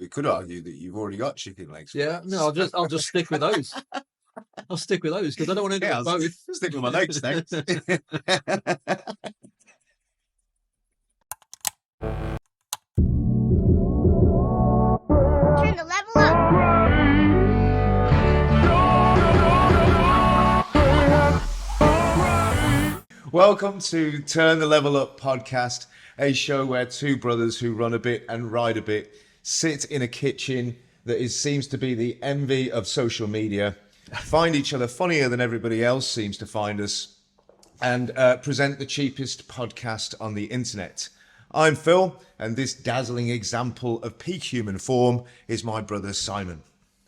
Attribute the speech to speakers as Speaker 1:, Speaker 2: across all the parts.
Speaker 1: could argue that you've already got chicken legs.
Speaker 2: Yeah, no, I'll just stick with those. I'll stick with those because I don't want to do both.
Speaker 1: Stick with my legs, thanks.
Speaker 3: Turn the level up.
Speaker 1: Welcome to Turn the Level Up podcast, a show where two brothers who run a bit and ride a bit sit in a kitchen that seems to be the envy of social media, find each other funnier than everybody else seems to find us, and present the cheapest podcast on the internet. I'm Phil, and this dazzling example of peak human form is my brother Simon.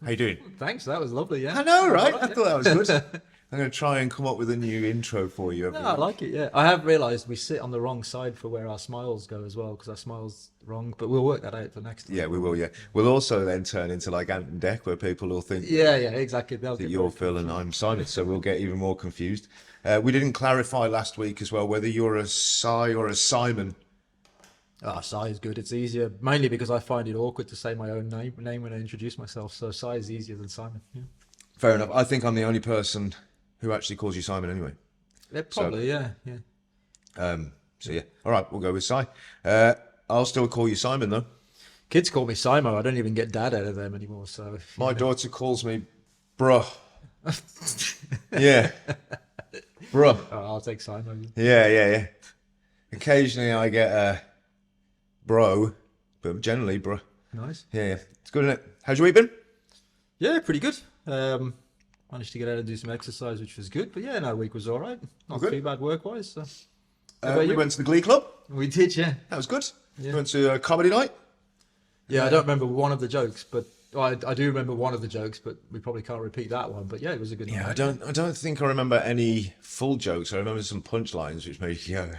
Speaker 1: How you doing?
Speaker 2: Thanks, that was lovely. Yeah,
Speaker 1: I know, right? I thought that was good. I'm going to try and come up with a new intro for you.
Speaker 2: No, I like it, yeah. I have realised we sit on the wrong side for where our smiles go as well, because our smile's wrong, but we'll work that out for next time.
Speaker 1: Yeah, we will, yeah. We'll also then turn into like Ant and Dec, where people will think
Speaker 2: Yeah, exactly.
Speaker 1: that you're Phil and I'm Simon, so we'll get even more confused. We didn't clarify last week as well whether you're a Si or a Simon.
Speaker 2: Si is good. It's easier, mainly because I find it awkward to say my own name when I introduce myself, so Si is easier than Simon. Yeah.
Speaker 1: Fair enough. I think I'm the only person who actually calls you Simon anyway.
Speaker 2: Yeah, probably, yeah.
Speaker 1: So yeah, all right, we'll go with Si. I'll still call you Simon though.
Speaker 2: Kids call me Simo. I don't even get dad out of them anymore. So
Speaker 1: My daughter calls me bruh. Yeah, bruh.
Speaker 2: Oh, I'll take Simo.
Speaker 1: Yeah. Occasionally I get a bro, but generally bruh.
Speaker 2: Nice.
Speaker 1: Yeah. It's good, isn't it? How's your week been?
Speaker 2: Yeah, pretty good. Managed to get out and do some exercise, which was good. But yeah, no, week was all right. Not too bad work-wise. So.
Speaker 1: We went to the Glee Club.
Speaker 2: We did, yeah.
Speaker 1: That was good.
Speaker 2: Yeah.
Speaker 1: We went to a comedy night.
Speaker 2: Yeah, I don't remember one of the jokes, but I do remember one of the jokes, but we probably can't repeat that one. But yeah, it was a good night.
Speaker 1: Yeah, I don't think I remember any full jokes. I remember some punchlines, which made you go,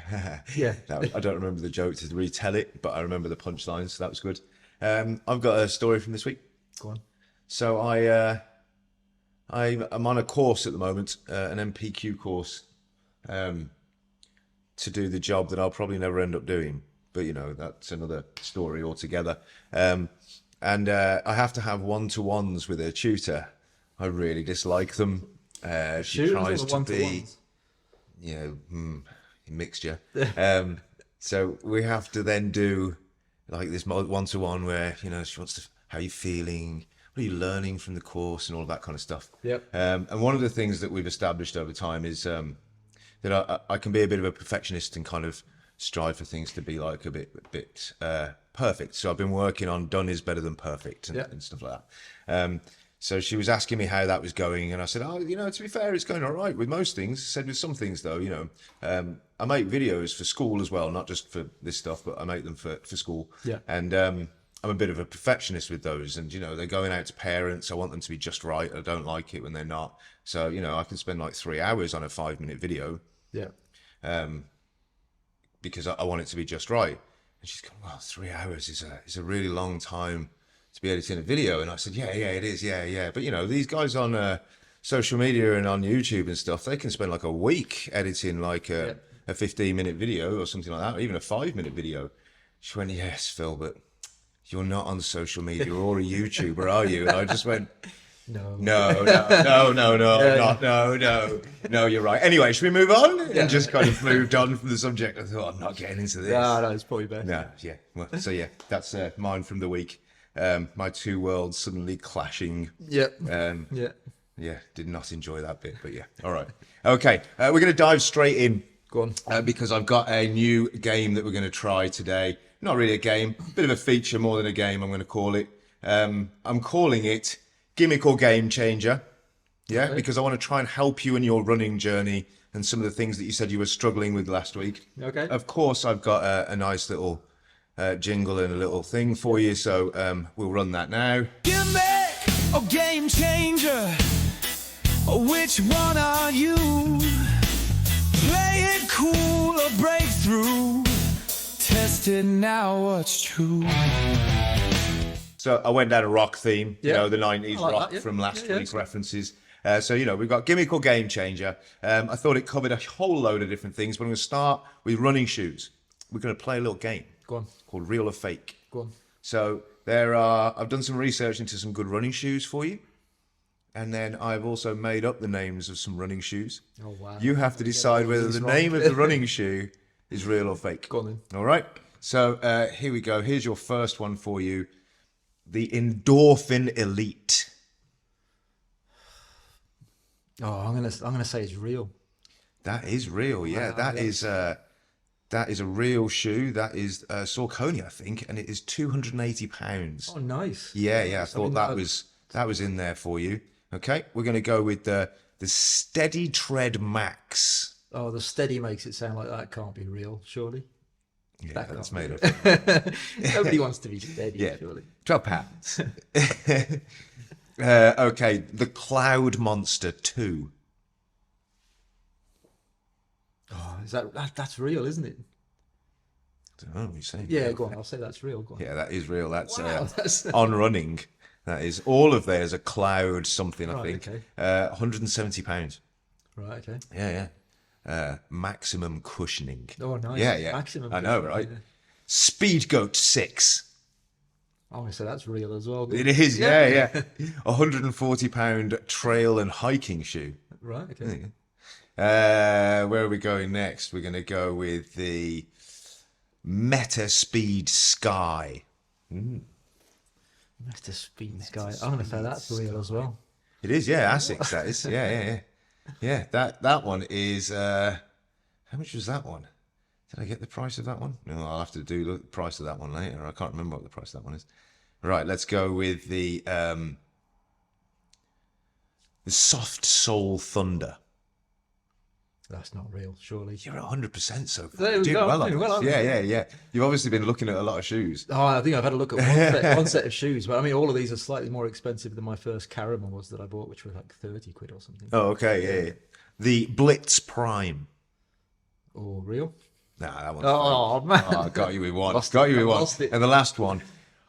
Speaker 2: Yeah.
Speaker 1: I don't remember the joke to retell it, but I remember the punchlines, so that was good. I've got a story from this week.
Speaker 2: Go on.
Speaker 1: So I'm on a course at the moment, an MPQ course, to do the job that I'll probably never end up doing. But, you know, that's another story altogether. And I have to have one-to-ones with a tutor. I really dislike them. She tries to be, you know, mixture. So we have to then do like this one-to-one where, you know, she wants to, how are you feeling? What are you learning from the course and all of that kind of stuff?
Speaker 2: Yep.
Speaker 1: And one of the things that we've established over time is that I can be a bit of a perfectionist and kind of strive for things to be like a bit perfect. So I've been working on done is better than perfect and stuff like that. So she was asking me how that was going, and I said, oh, you know, to be fair, it's going all right with most things. I said with some things though, you know, I make videos for school as well, not just for this stuff, but I make them for school.
Speaker 2: Yeah.
Speaker 1: And I'm a bit of a perfectionist with those, and you know, they're going out to parents. I want them to be just right. I don't like it when they're not. So, you know, I can spend like 3 hours on a 5-minute video.
Speaker 2: Yeah.
Speaker 1: Because I want it to be just right. And she's going, well, 3 hours is a really long time to be editing a video. And I said, yeah, it is. Yeah. But you know, these guys on social media and on YouTube and stuff, they can spend like a week editing like a 15-minute video or something like that, or even a 5-minute video. She went, yes, Phil, but you're not on social media or a YouTuber, are you? And I just went, no, you're right. Anyway, should we move on? And just kind of moved on from the subject. I thought, I'm not getting into this.
Speaker 2: No, it's probably best.
Speaker 1: No, yeah. Well, so yeah, that's mine from the week. My two worlds suddenly clashing.
Speaker 2: Yep.
Speaker 1: Yeah, did not enjoy that bit, but yeah. All right. Okay, we're going to dive straight in.
Speaker 2: Go on.
Speaker 1: Because I've got a new game that we're going to try today. Not really a game, bit of a feature more than a game, I'm going to call it. I'm calling it Gimmick or Game Changer. Yeah, okay. Because I want to try and help you in your running journey and some of the things that you said you were struggling with last week.
Speaker 2: Okay.
Speaker 1: Of course, I've got a nice little jingle and a little thing for you, so we'll run that now.
Speaker 4: Gimmick or Game Changer, which one are you? Play it cool or break through? Test it now, what's true?
Speaker 1: So I went down a rock theme, you know, the 90s
Speaker 2: like
Speaker 1: rock
Speaker 2: that,
Speaker 1: from last week's references. So, you know, we've got Gimmick or Game Changer. I thought it covered a whole load of different things, but I'm going to start with running shoes. We're going to play a little game.
Speaker 2: Go on.
Speaker 1: Called Real or Fake.
Speaker 2: Go on.
Speaker 1: So I've done some research into some good running shoes for you. And then I've also made up the names of some running shoes.
Speaker 2: Oh, wow.
Speaker 1: You have to decide whether the name of the running shoe is real or fake.
Speaker 2: Go on then.
Speaker 1: All right. So here we go. Here's your first one for you. The Endorphin Elite.
Speaker 2: Oh, I'm gonna say it's real.
Speaker 1: That is real. Yeah, that is a real shoe. That is Saucony, I think, and it is £280.
Speaker 2: Oh, nice.
Speaker 1: Yeah. I thought that was in there for you. Okay, we're going to go with the Steady Tread Max.
Speaker 2: Oh, the steady makes it sound like that can't be real, surely.
Speaker 1: Yeah,
Speaker 2: That
Speaker 1: that's
Speaker 2: can't
Speaker 1: made
Speaker 2: be
Speaker 1: up.
Speaker 2: Nobody wants to be steady,
Speaker 1: Yeah,
Speaker 2: surely.
Speaker 1: £12. Okay, the Cloud Monster 2.
Speaker 2: Oh, is that's real, isn't it?
Speaker 1: I don't know what you're saying.
Speaker 2: Yeah, go on. I'll say that's real. Go on.
Speaker 1: Yeah, that is real. That's,
Speaker 2: Wow, that's-
Speaker 1: on running. That is all of theirs are Cloud something, I
Speaker 2: Right,
Speaker 1: think.
Speaker 2: okay.
Speaker 1: £170.
Speaker 2: Right. Okay.
Speaker 1: Yeah. Maximum cushioning.
Speaker 2: Oh, nice.
Speaker 1: Yeah.
Speaker 2: Maximum
Speaker 1: I know,
Speaker 2: cushioning,
Speaker 1: right?
Speaker 2: yeah.
Speaker 1: Speed Goat 6.
Speaker 2: I'm gonna say that's real as well.
Speaker 1: It is, yeah. £140 trail and hiking shoe.
Speaker 2: Right. Okay.
Speaker 1: Where are we going next? We're going to go with the Meta Speed Sky.
Speaker 2: Mr. Speed Sky. I'm gonna say that's real as well.
Speaker 1: It is, yeah. Asics, that is. Yeah. That one is. How much was that one? Did I get the price of that one? No, I'll have to do the price of that one later. I can't remember what the price of that one is. Right, let's go with the Soft Soul Thunder.
Speaker 2: That's not real, surely.
Speaker 1: You're 100% so far.
Speaker 2: There we
Speaker 1: You're doing
Speaker 2: go.
Speaker 1: well
Speaker 2: I'm
Speaker 1: on
Speaker 2: doing well,
Speaker 1: this.
Speaker 2: aren't I?
Speaker 1: Yeah. You've obviously been looking at a lot of shoes.
Speaker 2: Oh, I think I've had a look at one set of shoes, but I mean, all of these are slightly more expensive than my first Caramel was that I bought, which was like 30 quid or something.
Speaker 1: Oh, okay, yeah. The Blitz Prime.
Speaker 2: Oh, real?
Speaker 1: Nah, that one's
Speaker 2: Oh,
Speaker 1: fake.
Speaker 2: man.
Speaker 1: Oh, I got you with one.
Speaker 2: Lost
Speaker 1: Got
Speaker 2: it.
Speaker 1: you with
Speaker 2: I
Speaker 1: one.
Speaker 2: lost it.
Speaker 1: And the last one,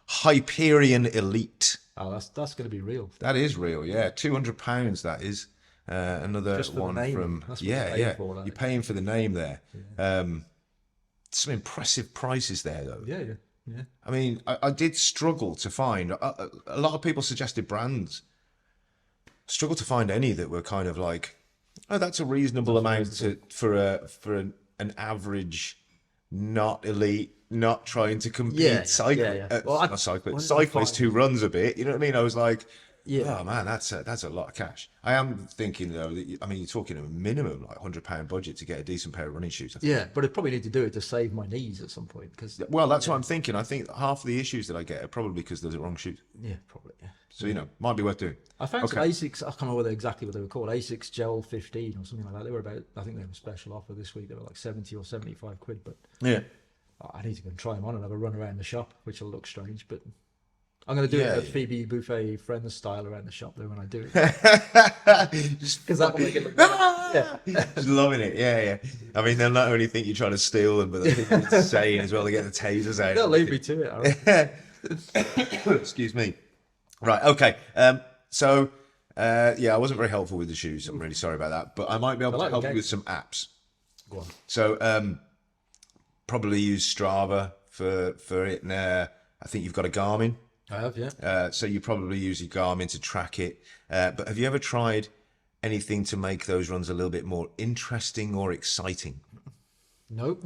Speaker 1: Hyperion Elite.
Speaker 2: Oh, that's going to be real.
Speaker 1: That is real, yeah. £200. That is another
Speaker 2: Just for the
Speaker 1: one
Speaker 2: name.
Speaker 1: from.
Speaker 2: That's what you're paying for, that.
Speaker 1: You're paying for the name there. Some impressive prices there, though.
Speaker 2: Yeah.
Speaker 1: I mean, I did struggle to find. A lot of people suggested brands. Struggled to find any that were kind of like, oh, that's a reasonable amount for an average, not elite, not trying to compete
Speaker 2: Yeah. Well,
Speaker 1: not cyclist,
Speaker 2: what did I
Speaker 1: cyclist
Speaker 2: find?
Speaker 1: who runs a bit. You know what I mean? I was like,
Speaker 2: Yeah.
Speaker 1: oh man, that's a lot of cash. I am thinking though that you're talking a minimum like £100 budget to get a decent pair of running shoes. I think.
Speaker 2: Yeah, but I'd probably need to do it to save my knees at some point because
Speaker 1: Well, that's what I'm thinking. I think half of the issues that I get are probably because they're the wrong shoes.
Speaker 2: yeah, probably. Yeah.
Speaker 1: So might be worth doing.
Speaker 2: I found some
Speaker 1: Okay.
Speaker 2: Asics. I can't remember exactly what they were called. Asics Gel 15 or something like that. They were about. I think they were a special offer this week. They were like 70 or 75 quid. But
Speaker 1: Yeah.
Speaker 2: I need to go and try them on and have a run around the shop, which will look strange. But I'm going to do it at Phoebe Buffet Friends style around the shop though when I do it.
Speaker 1: Just
Speaker 2: Because that will make it look better. Yeah.
Speaker 1: Just loving it, yeah. I mean, they'll not only think you're trying to steal them, but they think it's insane as well. They get the tasers out.
Speaker 2: They'll leave me to it. I reckon.
Speaker 1: Excuse me. Right, okay. So, I wasn't very helpful with the shoes. I'm really sorry about that. But I might be able to
Speaker 2: like the
Speaker 1: help you
Speaker 2: game.
Speaker 1: with some apps.
Speaker 2: Go on.
Speaker 1: So, probably use Strava for it. And, I think you've got a Garmin.
Speaker 2: I have, yeah.
Speaker 1: So you probably use your Garmin to track it. But have you ever tried anything to make those runs a little bit more interesting or exciting?
Speaker 2: Nope.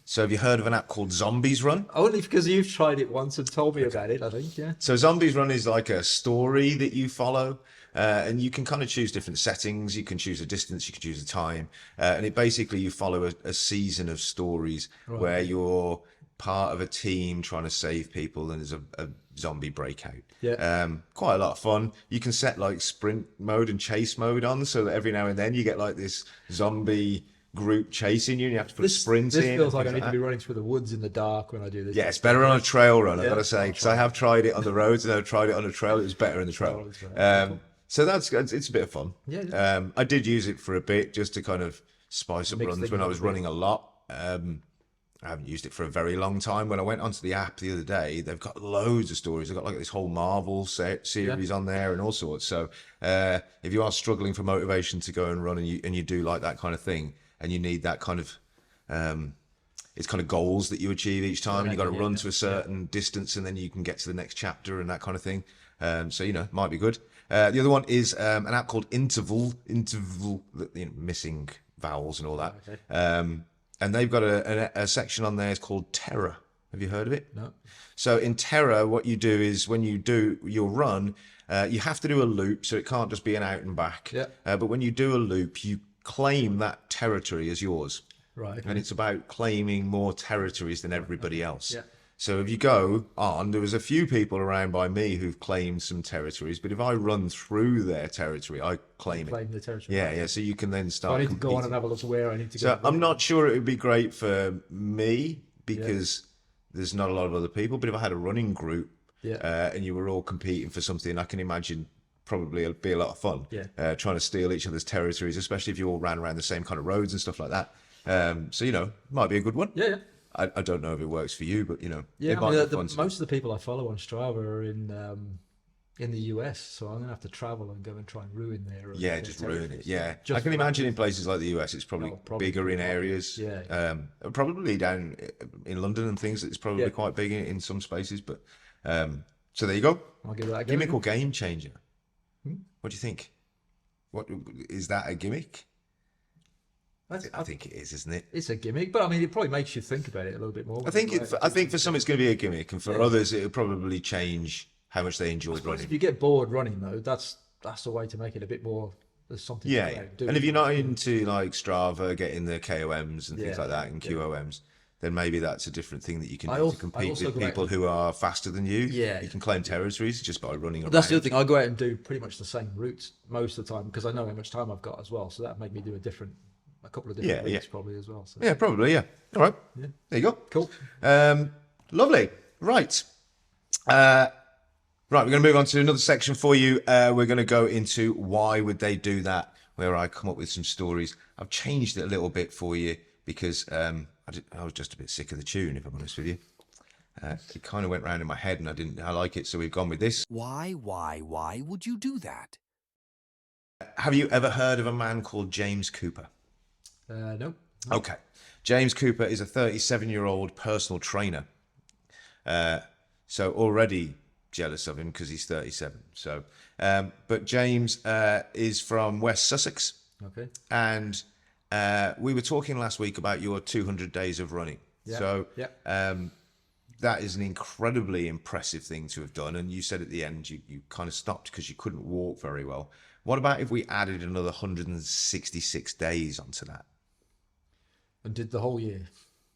Speaker 1: So have you heard of an app called Zombies Run?
Speaker 2: Only because you've tried it once and told me about it, I think, yeah.
Speaker 1: So Zombies Run is like a story that you follow, and you can kind of choose different settings. You can choose a distance, you can choose a time, and it basically you follow a season of stories where you're part of a team trying to save people, and there's a zombie breakout.
Speaker 2: Yeah.
Speaker 1: Quite a lot of fun. You can set like sprint mode and chase mode on, so that every now and then you get like this zombie group chasing you, and you have to put a sprint
Speaker 2: This
Speaker 1: in.
Speaker 2: feels
Speaker 1: and
Speaker 2: like I
Speaker 1: things
Speaker 2: need to
Speaker 1: that.
Speaker 2: be running through the woods in the dark when I do this.
Speaker 1: Yeah, it's better on a trail run, I've
Speaker 2: Yeah,
Speaker 1: got to say,
Speaker 2: I'll
Speaker 1: because I have tried it on the roads and I've tried it on a trail. It was better in the trail.
Speaker 2: it's right.
Speaker 1: So it's a bit of fun.
Speaker 2: Yeah.
Speaker 1: I did use it for a bit just to kind of spice up
Speaker 2: Mix
Speaker 1: runs
Speaker 2: things
Speaker 1: when I
Speaker 2: up
Speaker 1: was
Speaker 2: a bit.
Speaker 1: running a lot. I haven't used it for a very long time. When I went onto the app the other day, they've got loads of stories. They've got like this whole Marvel series on there and all sorts. So if you are struggling for motivation to go and run and you do like that kind of thing and you need that kind of it's kind of goals that you achieve each time, and you got to run to a
Speaker 2: yeah.
Speaker 1: certain distance, and then you can get to the next chapter and that kind of thing. So it might be good. The other one is an app called Interval, missing vowels and all that.
Speaker 2: Okay.
Speaker 1: And they've got a section on there. It's called Terror. Have you heard of it?
Speaker 2: No.
Speaker 1: So in Terror, what you do is when you do your run, you have to do a loop, so it can't just be an out and back.
Speaker 2: Yeah.
Speaker 1: But when you do a loop, you claim that territory as yours.
Speaker 2: Right.
Speaker 1: And it's about claiming more territories than everybody else.
Speaker 2: Yeah.
Speaker 1: So if you go on, there was a few people around by me who've claimed some territories, but if I run through their territory, I claim
Speaker 2: the territory.
Speaker 1: Yeah. So you can then
Speaker 2: So
Speaker 1: start
Speaker 2: I need to go on
Speaker 1: competing.
Speaker 2: and have a look where I need to go.
Speaker 1: So I'm not sure it would be great for me because there's not a lot of other people, but if I had a running group and you were all competing for something, I can imagine probably it'll be a lot of fun.
Speaker 2: Yeah.
Speaker 1: Trying to steal each other's territories, especially if you all ran around the same kind of roads and stuff like that. So might be a good one.
Speaker 2: Yeah.
Speaker 1: I don't know if it works for you, but
Speaker 2: Yeah,
Speaker 1: it might be fun.
Speaker 2: most of the people I follow on Strava are in the US, so I'm gonna have to travel and go and try and ruin their
Speaker 1: Just ruin it. Yeah,
Speaker 2: Just
Speaker 1: I can imagine in places like the US, it's probably, bigger in areas.
Speaker 2: Yeah.
Speaker 1: Probably down in London and things, it's probably quite big in some spaces. But so there you go.
Speaker 2: I'll give that a go.
Speaker 1: Gimmick or game changer? What do you think? What is that, a gimmick? I think it is, isn't it?
Speaker 2: It's a gimmick, but I mean, it probably makes you think about it a little bit more.
Speaker 1: I think for some it's going to be a gimmick, and for others it'll probably change how much they enjoy running.
Speaker 2: If you get bored running, though, that's the way to make it a bit more. There's something.
Speaker 1: Yeah. And if you're not into like Strava, getting the KOMs and things like that, and QOMs, then maybe that's a different thing that you can do to compete with people who are faster than you.
Speaker 2: Yeah.
Speaker 1: You can claim territories just by running around.
Speaker 2: That's the other thing. I go out and do pretty much the same routes most of the time because I know how much time I've got as well. So that made me do a couple of different routes probably as well. So.
Speaker 1: Yeah, probably. Yeah. All right. Yeah. There you go.
Speaker 2: Cool.
Speaker 1: Lovely. Right. Right, we're going to move on to another section for you. We're going to go into why would they do that, where I come up with some stories. I've changed it a little bit for you because I was just a bit sick of the tune, if I'm honest with you. It kind of went round in my head and I like it, so we've gone with this.
Speaker 4: Why would you do that?
Speaker 1: Have you ever heard of a man called James Cooper?
Speaker 2: No.
Speaker 1: Okay. James Cooper is a 37-year-old personal trainer. So already jealous of him because he's 37. So, but James is from West Sussex.
Speaker 2: Okay.
Speaker 1: And we were talking last week about your 200 days of running.
Speaker 2: Yeah.
Speaker 1: So
Speaker 2: yeah.
Speaker 1: That is an incredibly impressive thing to have done. And you said at the end you kind of stopped because you couldn't walk very well. What about if we added another 166 days onto that?
Speaker 2: And did the whole year?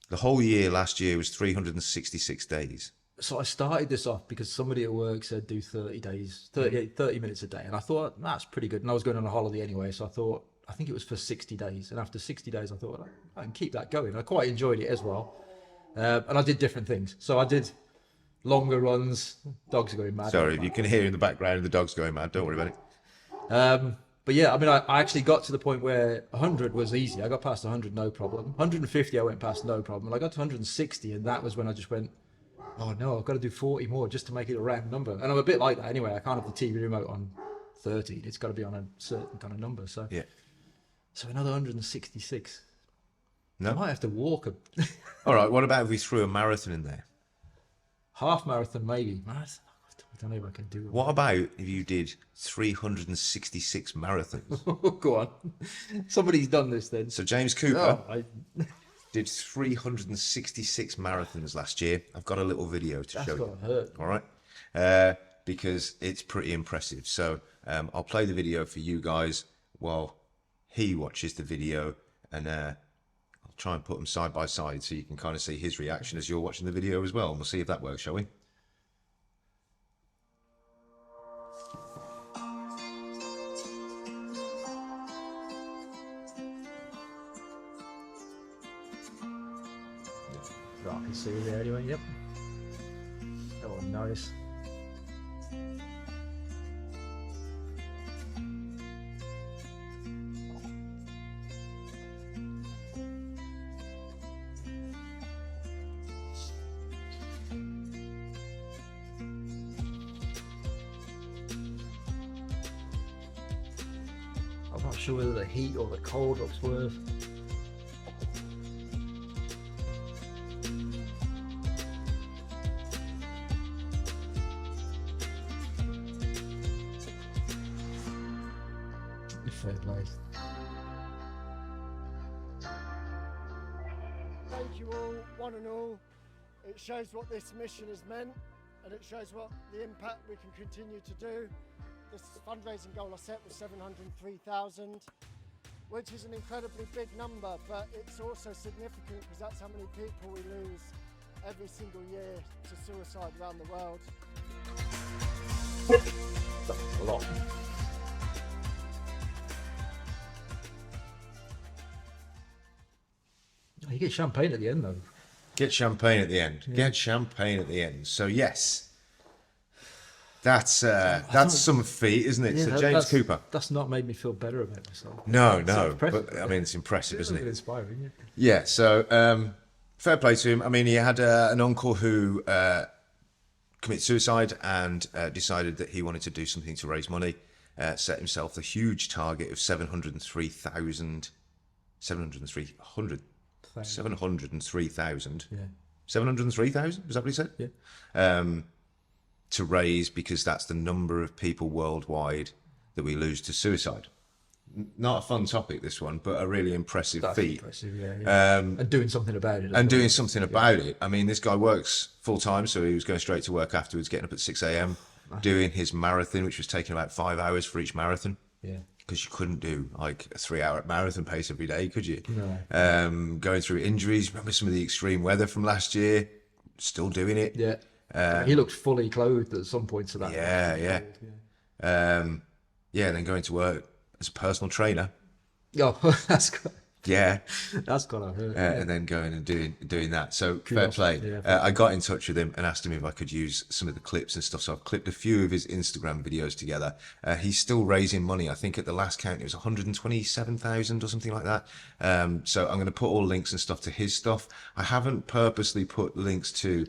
Speaker 1: The whole year last year was 366 days.
Speaker 2: So I started this off because somebody at work said do 30 days, 30 minutes a day. And I thought, that's pretty good. And I was going on a holiday anyway. So I think it was for 60 days. And after 60 days, I thought, I can keep that going. I quite enjoyed it as well. And I did different things. So I did longer runs. Dogs are going mad.
Speaker 1: Sorry, if you can hear in the background the dog's going mad. Don't worry about it.
Speaker 2: But yeah, I mean, I actually got to the point where 100 was easy. I got past 100, no problem. 150, I went past, no problem. And I got to 160, and that was when I just went, oh no, I've got to do 40 more just to make it a round number. And I'm a bit like that anyway. I can't have the TV remote on 30. It's got to be on a certain kind of number. So
Speaker 1: yeah.
Speaker 2: So another 166.
Speaker 1: No?
Speaker 2: I might have to walk a
Speaker 1: All right, what about if we threw a marathon in there?
Speaker 2: half marathon, maybe. Marathon? I don't know if I can do it.
Speaker 1: What about if you did 366 marathons?
Speaker 2: Go on. Somebody's done this then.
Speaker 1: So James Cooper
Speaker 2: Oh,
Speaker 1: did 366 marathons last year. I've got a little video to
Speaker 2: that's
Speaker 1: show
Speaker 2: gotta
Speaker 1: you.
Speaker 2: hurt.
Speaker 1: All right, because it's pretty impressive. So I'll play the video for you guys while he watches the video, and I'll try and put them side by side so you can kind of see his reaction as you're watching the video as well. And we'll see if that works, shall we?
Speaker 2: Right, I can see you there anyway, yep. Oh, nice. I'm not sure whether the heat or the cold looks worse. Fair play.
Speaker 3: Thank you all, one and all. It shows what this mission has meant, and it shows what the impact we can continue to do. This fundraising goal I set was 703,000, which is an incredibly big number, but it's also significant because that's how many people we lose every single year to suicide around the world.
Speaker 2: That's a lot. You get champagne at the end, though.
Speaker 1: Get champagne at the end.
Speaker 2: Yeah.
Speaker 1: Get champagne at the end. So yes, that's some feat, isn't it?
Speaker 2: Yeah,
Speaker 1: so James
Speaker 2: that's-
Speaker 1: Cooper.
Speaker 2: That's not made me feel better about myself.
Speaker 1: No,
Speaker 2: It's
Speaker 1: no,
Speaker 2: impressive.
Speaker 1: but I mean it's impressive,
Speaker 2: It's
Speaker 1: isn't it?
Speaker 2: inspiring.
Speaker 1: Yeah. So fair play to him. I mean, he had an uncle who committed suicide and decided that he wanted to do something to raise money. Set himself the huge target of 703,000. 703,000.
Speaker 2: Yeah.
Speaker 1: 703,000? Was that what he said?
Speaker 2: Yeah.
Speaker 1: To raise, because that's the number of people worldwide that we lose to suicide. Not a fun topic, this one, but a really impressive
Speaker 2: That's
Speaker 1: feat.
Speaker 2: impressive. Yeah. And doing something about it. as
Speaker 1: And
Speaker 2: well.
Speaker 1: doing something about it. I mean, this guy works full time, so he was going straight to work afterwards, getting up at 6 a.m., doing his marathon, which was taking about 5 hours for each marathon.
Speaker 2: Yeah.
Speaker 1: Because you couldn't do like a 3-hour marathon pace every day, could you?
Speaker 2: No.
Speaker 1: Going through injuries. Remember some of the extreme weather from last year? Still doing it.
Speaker 2: Yeah. He looked fully clothed at some points of that.
Speaker 1: Yeah. Yeah, and then going to work as a personal trainer.
Speaker 2: Oh, that's got to hurt.
Speaker 1: And then going and doing that. So fair play.
Speaker 2: Yeah,
Speaker 1: I got in touch with him and asked him if I could use some of the clips and stuff. So I've clipped a few of his Instagram videos together. He's still raising money. I think at the last count it was 127,000 or something like that. So I'm going to put all links and stuff to his stuff. I haven't purposely put links to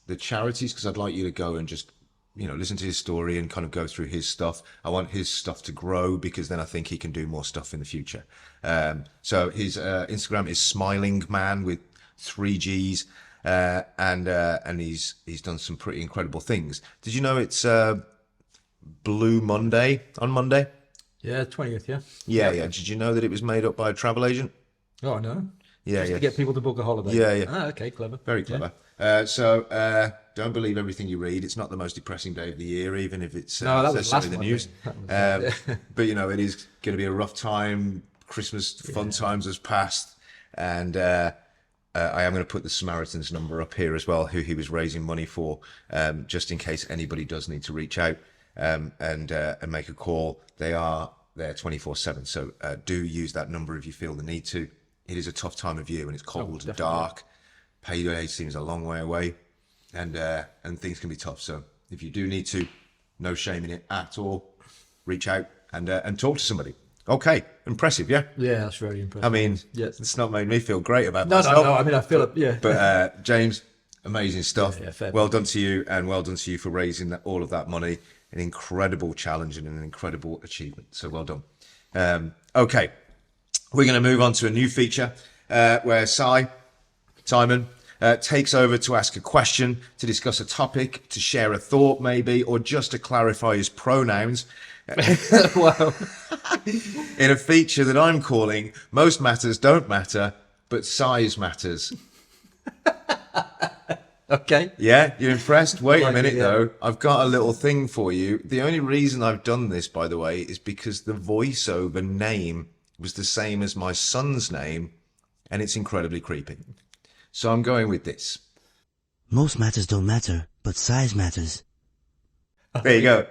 Speaker 1: the charities because I'd like you to go and just listen to his story and kind of go through his stuff. I want his stuff to grow because then I think he can do more stuff in the future. So his Instagram is Smiling Man with 3 G's, and he's done some pretty incredible things. Did you know it's Blue Monday on Monday?
Speaker 2: Yeah, 20th, yeah.
Speaker 1: Yeah. Did you know that it was made up by a travel agent?
Speaker 2: Oh, no.
Speaker 1: Yeah,
Speaker 2: To get people to book a holiday.
Speaker 1: Yeah.
Speaker 2: Ah, okay, clever.
Speaker 1: Very clever. So don't believe everything you read. It's not the most depressing day of the year, even if it's
Speaker 2: No, that was
Speaker 1: necessarily
Speaker 2: last
Speaker 1: the
Speaker 2: one,
Speaker 1: news.
Speaker 2: that was-
Speaker 1: But it is going to be a rough time. Christmas fun times has passed, and I am going to put the Samaritans number up here as well, who he was raising money for, just in case anybody does need to reach out and make a call. They are there 24/7, so do use that number if you feel the need to. It is a tough time of year when it's cold and
Speaker 2: definitely.
Speaker 1: dark. Payday seems a long way away, and things can be tough. So if you do need to, no shame in it at all. Reach out and talk to somebody. Okay, impressive, yeah.
Speaker 2: Yeah, that's very impressive.
Speaker 1: I mean,
Speaker 2: Yes.
Speaker 1: it's not made me feel great about
Speaker 2: No,
Speaker 1: myself.
Speaker 2: I mean, I feel it, yeah.
Speaker 1: But James, amazing stuff.
Speaker 2: Yeah, fair
Speaker 1: well done to you, and well done to you for raising all of that money. An incredible challenge and an incredible achievement. So well done. Okay, we're going to move on to a new feature where Simon takes over to ask a question, to discuss a topic, to share a thought maybe, or just to clarify his pronouns.
Speaker 2: Wow.
Speaker 1: In a feature that I'm calling Most Matters Don't Matter, but Size Matters.
Speaker 2: Okay.
Speaker 1: Yeah, you impressed? Wait a
Speaker 2: Like it,
Speaker 1: minute,
Speaker 2: yeah.
Speaker 1: though. I've got a little thing for you. The only reason I've done this, by the way, is because the voiceover name was the same as my son's name, and it's incredibly creepy. So I'm going with this.
Speaker 5: Most matters don't matter, but size matters.
Speaker 1: There you go.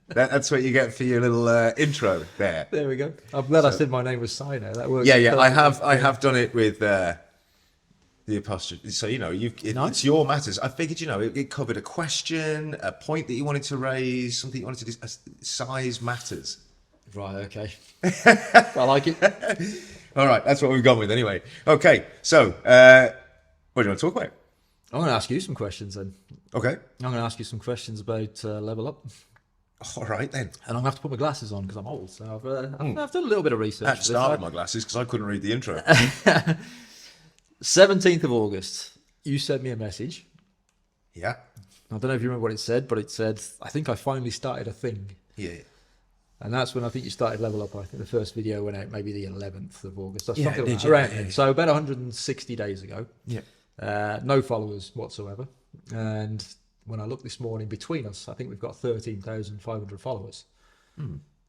Speaker 1: That's what you get for your little intro there.
Speaker 2: There we go. I'm glad I said my name was Sino. That works.
Speaker 1: Yeah, I
Speaker 2: perfectly.
Speaker 1: have done it with the apostrophe. So it's your matters. I figured it covered a question, a point that you wanted to raise, something you wanted to do. Size matters.
Speaker 2: Right, okay. I like it.
Speaker 1: All right, that's what we've gone with anyway. Okay, so what do you want to talk about?
Speaker 2: I'm going to ask you some questions then.
Speaker 1: Okay,
Speaker 2: I'm going to ask you some questions about Level Up.
Speaker 1: all right then.
Speaker 2: And I'm going to have to put my glasses on because I'm old. So I've done a little bit of research.
Speaker 1: I had to
Speaker 2: for this.
Speaker 1: start with my glasses because I couldn't read the intro.
Speaker 2: 17th of August, you sent me a message.
Speaker 1: Yeah,
Speaker 2: I don't know if you remember what it said, but it said, I think I finally started a thing.
Speaker 1: yeah.
Speaker 2: And that's when I think you started Level Up. I think the first video went out maybe the 11th of August. Or
Speaker 1: Yeah,
Speaker 2: something like
Speaker 1: did
Speaker 2: that,
Speaker 1: you?
Speaker 2: around
Speaker 1: Yeah,
Speaker 2: then.
Speaker 1: yeah.
Speaker 2: So about 160 days ago.
Speaker 1: Yeah.
Speaker 2: No followers whatsoever. And when I looked this morning, between us, I think we've got 13,500 followers.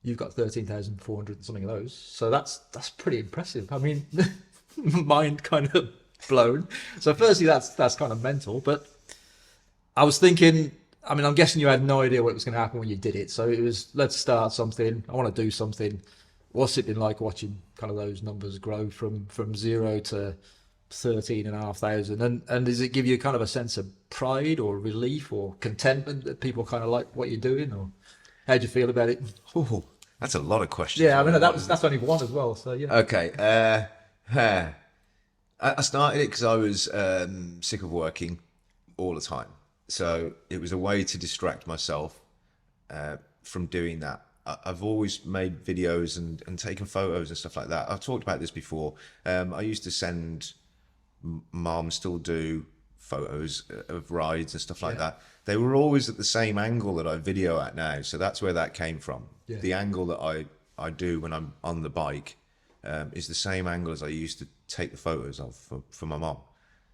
Speaker 2: You've got 13,400 and something of those. So that's pretty impressive. I mean, mind kind of blown. So firstly, that's kind of mental. But I was thinking, I mean, I'm guessing you had no idea what was going to happen when you did it. So it was, let's start something. I want to do something. What's it been like watching kind of those numbers grow from 0 to 13,500? And does it give you kind of a sense of pride or relief or contentment that people kind of like what you're doing? Or how do you feel about it?
Speaker 1: Oh, that's a lot of questions.
Speaker 2: Yeah, I mean, that's only one as well. So yeah.
Speaker 1: Okay. I started it because I was sick of working all the time. So it was a way to distract myself from doing that. I've always made videos and taken photos and stuff like that. I've talked about this before. I used to send, Mom still do, photos of rides and stuff like that. They were always at the same angle that I video at now. So that's where that came from.
Speaker 2: Yeah.
Speaker 1: The angle that I do when I'm on the bike is the same angle as I used to take the photos of for my mom.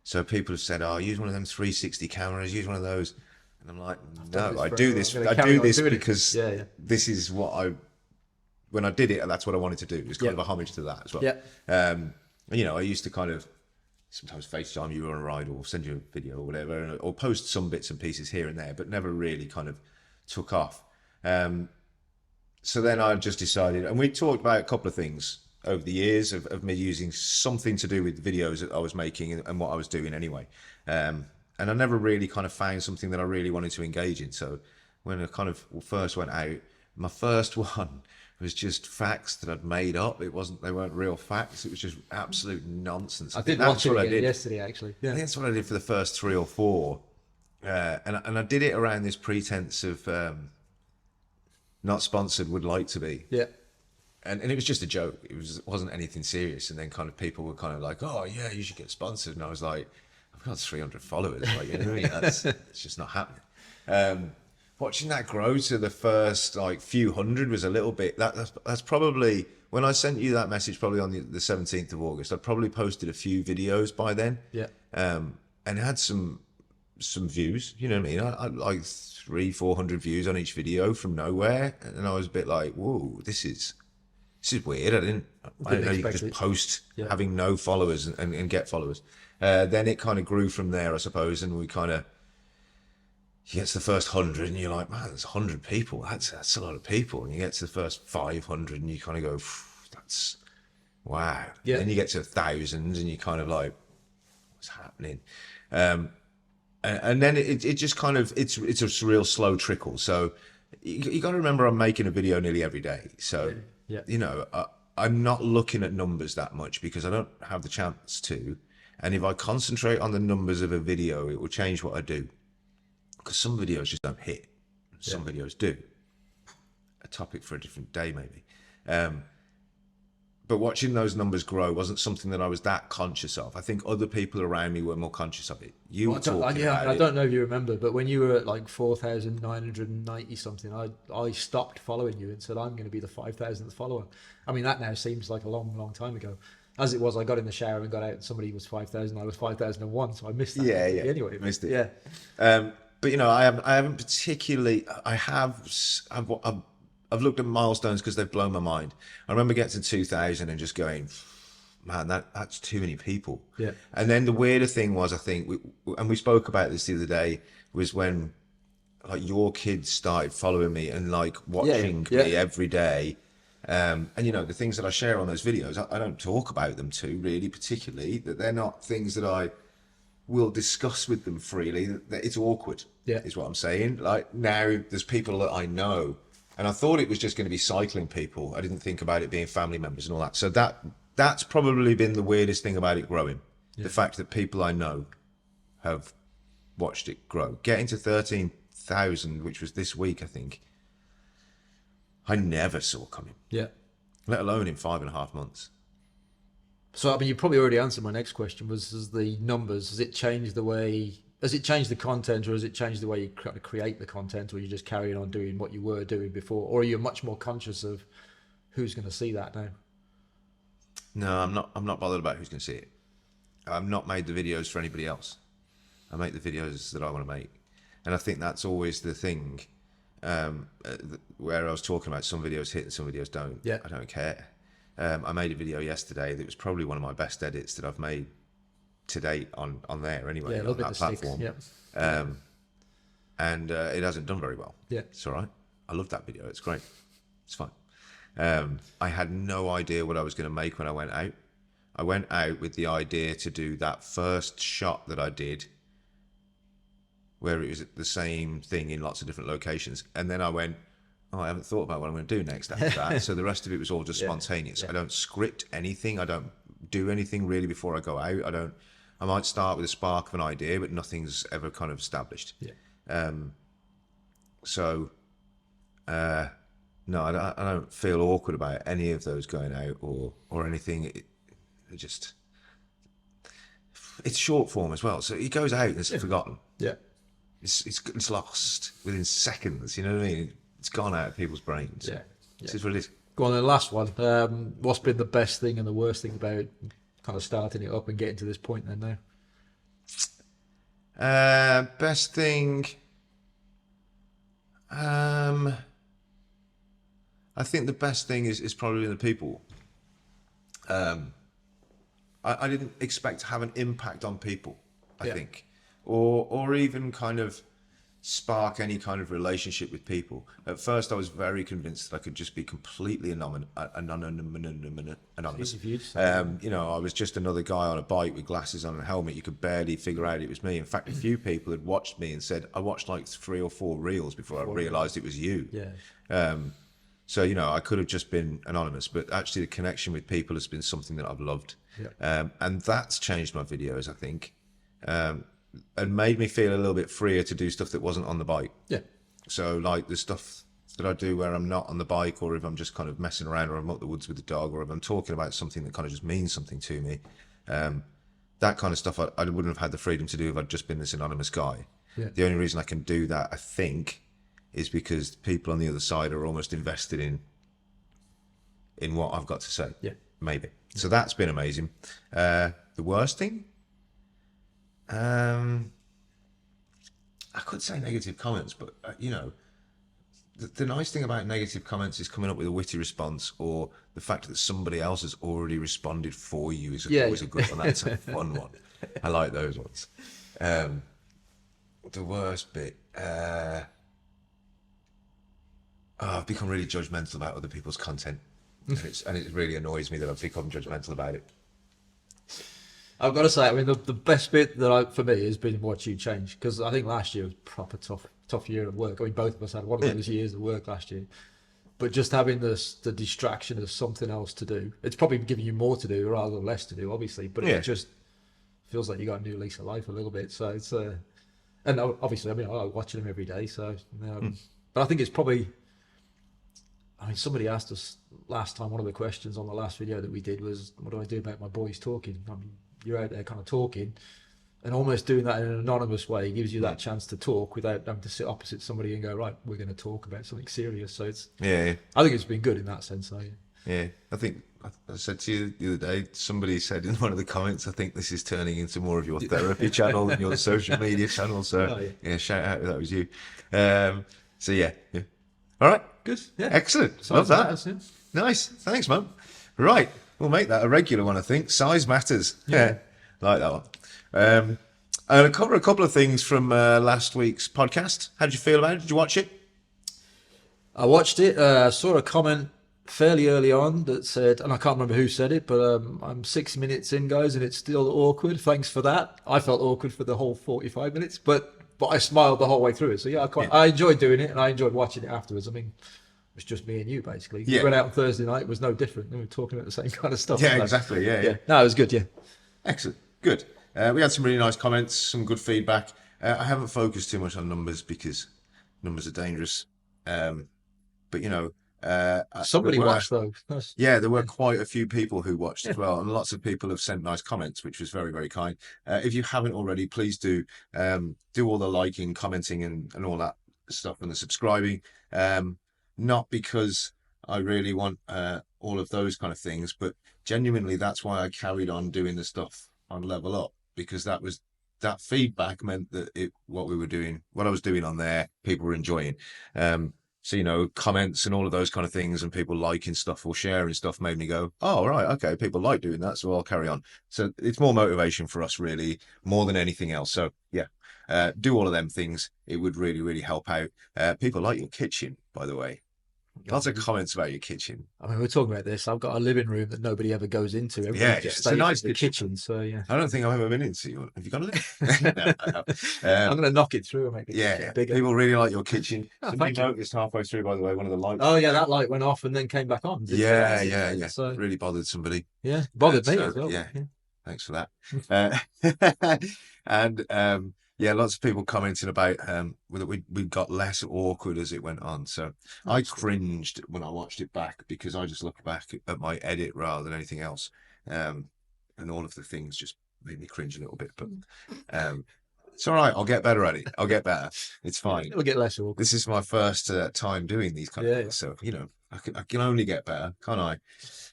Speaker 1: So people have said, "Oh, use one of them 360 cameras, use one of those," and I'm like, "No, I do this because this is what when I did it, that's what I wanted to do. It was kind of a homage to that as well."
Speaker 2: Yeah.
Speaker 1: You know, I used to kind of sometimes FaceTime you on a ride or send you a video or whatever, or post some bits and pieces here and there, but never really kind of took off. So then I just decided, and we talked about a couple of things over the years of me using something to do with videos that I was making and what I was doing anyway. And I never really kind of found something that I really wanted to engage in. So when I kind of first went out, my first one was just facts that I'd made up. They weren't real facts. It was just absolute nonsense.
Speaker 2: I did watch it again yesterday, actually. Yeah.
Speaker 1: I think that's what I did for the first 3 or 4. And I did it around this pretense of not sponsored, would like to be.
Speaker 2: Yeah.
Speaker 1: And it was just a joke. It wasn't anything serious. And then kind of people were kind of like, "Oh yeah, you should get sponsored." And I was like, "I've got 300 followers. Like, you know, it's just not happening." Watching that grow to the first like few hundred was a little bit. That's probably when I sent you that message. Probably on the 17th of August. I'd probably posted a few videos by then.
Speaker 2: Yeah.
Speaker 1: And it had some views. You know what I mean? I like 300-400 views on each video from nowhere, and I was a bit like, "Whoa, this is weird." I didn't know you could just post having no followers and get followers. Then it kind of grew from there, I suppose, and we kind of, you get to the first 100 and you're like, "Man, there's 100 people. That's a lot of people." And you get to the first 500 and you kind of go, "That's wow."
Speaker 2: Yeah.
Speaker 1: Then you get to 1,000 and you kind of like, "What's happening?" And then it just kind of, it's a real slow trickle. So you got to remember, I'm making a video nearly every day. So, you know, I'm not looking at numbers that much because I don't have the chance to. And if I concentrate on the numbers of a video, it will change what I do. Because some videos just don't hit. Some videos do. A topic for a different day, maybe. But watching those numbers grow wasn't something that I was that conscious of. I think other people around me were more conscious of it. You were talking about it.
Speaker 2: I don't know if you remember, but when you were at like 4,990 something, I stopped following you and said, "I'm going to be the 5,000th follower." I mean, that now seems like a long, long time ago. As it was, I got in the shower and got out and somebody was 5,000. I was 5,001, so I missed that.
Speaker 1: Yeah.
Speaker 2: Anyway,
Speaker 1: missed it.
Speaker 2: Yeah.
Speaker 1: But you know, I haven't particularly. I've looked at milestones because they've blown my mind. I remember getting to 2,000 and just going, "Man, that's too many people."
Speaker 2: Yeah.
Speaker 1: And then the weirder thing was, I think, we spoke about this the other day, was when like your kids started following me and like watching me every day. And you know, the things that I share on those videos, I don't talk about them too really particularly. That they're not things that I will discuss with them freely. That it's awkward. Is what I'm saying. Like now, there's people that I know. And I thought it was just going to be cycling people. I didn't think about it being family members and all that. So that's probably been the weirdest thing about it growing. The fact that people I know have watched it grow. Getting to 13,000, which was this week, I think, I never saw coming.
Speaker 2: Yeah.
Speaker 1: Let alone in 5.5 months.
Speaker 2: So, I mean, you probably already answered my next question, was the numbers. Has it changed the way Has it changed the content, or has it changed the way you create the content, or you just carrying on doing what you were doing before, or are you much more conscious of who's going to see that now?
Speaker 1: No, I'm not. I'm not bothered about who's going to see it. I've not made the videos for anybody else. I make the videos that I want to make, and I think that's always the thing. Where I was talking about some videos hit and some videos don't.
Speaker 2: Yeah.
Speaker 1: I don't care. I made a video yesterday that was probably one of my best edits that I've made to date on there anyway,
Speaker 2: Yeah, a
Speaker 1: on
Speaker 2: little bit
Speaker 1: that
Speaker 2: of sticks.
Speaker 1: platform.
Speaker 2: Yeah.
Speaker 1: And it hasn't done very well.
Speaker 2: Yeah.
Speaker 1: It's all right. I love that video. It's great. It's fine. I had no idea what I was going to make when I went out. I went out with the idea to do that first shot that I did, where it was the same thing in lots of different locations. And then I went, oh, I haven't thought about what I'm going to do next after that. So the rest of it was all just spontaneous. I don't script anything. I don't do anything really before I go out. I might start with a spark of an idea, but nothing's ever kind of established.
Speaker 2: Yeah.
Speaker 1: No, I don't feel awkward about any of those going out or anything. It just, it's short form as well. So it goes out and it's forgotten.
Speaker 2: Yeah.
Speaker 1: It's lost within seconds. You know what I mean? It's gone out of people's brains.
Speaker 2: Yeah.
Speaker 1: This is what it is.
Speaker 2: Go on, then, last one. What's been the best thing and the worst thing about kind of starting it up and getting to this point then now?
Speaker 1: Best thing. I think the best thing is probably the people. I didn't expect to have an impact on people, I think, or even kind of spark any kind of relationship with people. At first, I was very convinced that I could just be completely anonymous. You know, I was just another guy on a bike with glasses on and a helmet. You could barely figure out it was me. In fact, a few people had watched me and said, I watched like 3 or 4 reels before I realised it was you.
Speaker 2: Yeah.
Speaker 1: So, you know, I could have just been anonymous, but actually the connection with people has been something that I've loved.
Speaker 2: Yeah.
Speaker 1: And that's changed my videos, I think, and made me feel a little bit freer to do stuff that wasn't on the bike.
Speaker 2: Yeah.
Speaker 1: So like the stuff that I do where I'm not on the bike, or if I'm just kind of messing around, or I'm up the woods with the dog, or if I'm talking about something that kind of just means something to me, that kind of stuff I wouldn't have had the freedom to do if I'd just been this anonymous guy.
Speaker 2: Yeah.
Speaker 1: The only reason I can do that, I think, is because people on the other side are almost invested in what I've got to say.
Speaker 2: Yeah.
Speaker 1: Maybe. So that's been amazing. The worst thing? I could say negative comments, but you know, the nice thing about negative comments is coming up with a witty response, or the fact that somebody else has already responded for you is always a good one. That's a fun one. I like those ones. The worst bit, I've become really judgmental about other people's content, and it really annoys me that I've become judgmental about it.
Speaker 2: I've got to say, I mean, the best bit that for me has been watch you change, because I think last year was a proper tough year of work. I mean, both of us had one of those years of work last year, but just having the distraction of something else to do, it's probably giving you more to do rather than less to do, obviously, but it just feels like you got a new lease of life a little bit. So it's and obviously, I mean, I like watching them every day. So, but I think it's probably. I mean, somebody asked us last time. One of the questions on the last video that we did was, "What do I do about my boys talking?" I mean, you're out there kind of talking, and almost doing that in an anonymous way gives you that chance to talk without having to sit opposite somebody and go, right, we're going to talk about something serious. So it's I think it's been good in that sense.
Speaker 1: I think I said to you the other day, somebody said in one of the comments, I think this is turning into more of your therapy channel than your social media channel. So shout out if that was you. So yeah. All right, good, excellent. Love that. Nice, thanks, man. Right, we'll make that a regular one. I think size matters. Yeah, like that one. And I'll cover a couple of things from last week's podcast. How did you feel about it? Did you watch it?
Speaker 2: I watched it. Saw a comment fairly early on that said, and I can't remember who said it, but I'm 6 minutes in, guys, and it's still awkward. Thanks for that. I felt awkward for the whole 45 minutes, but I smiled the whole way through it. So yeah, I enjoyed doing it, and I enjoyed watching it afterwards. I mean, it was just me and you basically. We went out on Thursday night. It was no different. We were talking about the same kind of stuff.
Speaker 1: Yeah, exactly. Yeah.
Speaker 2: No, it was good. Yeah.
Speaker 1: Excellent. Good. We had some really nice comments, some good feedback. I haven't focused too much on numbers because numbers are dangerous. But you know,
Speaker 2: Somebody
Speaker 1: there were-
Speaker 2: watched though. That's-
Speaker 1: Yeah, there were quite a few people who watched as well, and lots of people have sent nice comments, which was very, very kind. If you haven't already, please do all the liking, commenting, and all that stuff, and the subscribing. Not because I really want all of those kind of things, but genuinely, that's why I carried on doing the stuff on Level Up, because that feedback meant that what I was doing on there, people were enjoying. So, you know, comments and all of those kind of things and people liking stuff or sharing stuff made me go, oh, right, okay, people like doing that, so I'll carry on. So it's more motivation for us, really, more than anything else. So, yeah, do all of them things. It would really, really help out. People like your kitchen, by the way. Lots of comments about your kitchen.
Speaker 2: I mean, we're talking about this. I've got a living room that nobody ever goes into. Everybody
Speaker 1: Yeah,
Speaker 2: just
Speaker 1: it's a
Speaker 2: stays
Speaker 1: nice
Speaker 2: in the kitchen. So, yeah.
Speaker 1: I don't think I've ever been into you. Have you got a living? No, I have.
Speaker 2: I'm going to knock it through and make the kitchen
Speaker 1: Yeah,
Speaker 2: bigger.
Speaker 1: people really like your kitchen.
Speaker 2: Oh,
Speaker 1: Somebody
Speaker 2: thank you.
Speaker 1: noticed halfway through, by the way, one of the lights.
Speaker 2: Oh, yeah, that light went off and then came back on. didn't it?
Speaker 1: Yeah.
Speaker 2: So,
Speaker 1: It really bothered somebody.
Speaker 2: yeah, bothered me
Speaker 1: So,
Speaker 2: as well.
Speaker 1: yeah. Thanks for that. And yeah, lots of people commenting about that we got less awkward as it went on. So I cringed when I watched it back because I just looked back at my edit rather than anything else, and all of the things just made me cringe a little bit. But it's all right. I'll get better at it. I'll get better. It's fine.
Speaker 2: It'll get less awkward.
Speaker 1: This is my first time doing these kind of things, so you know I can only get better, can't I?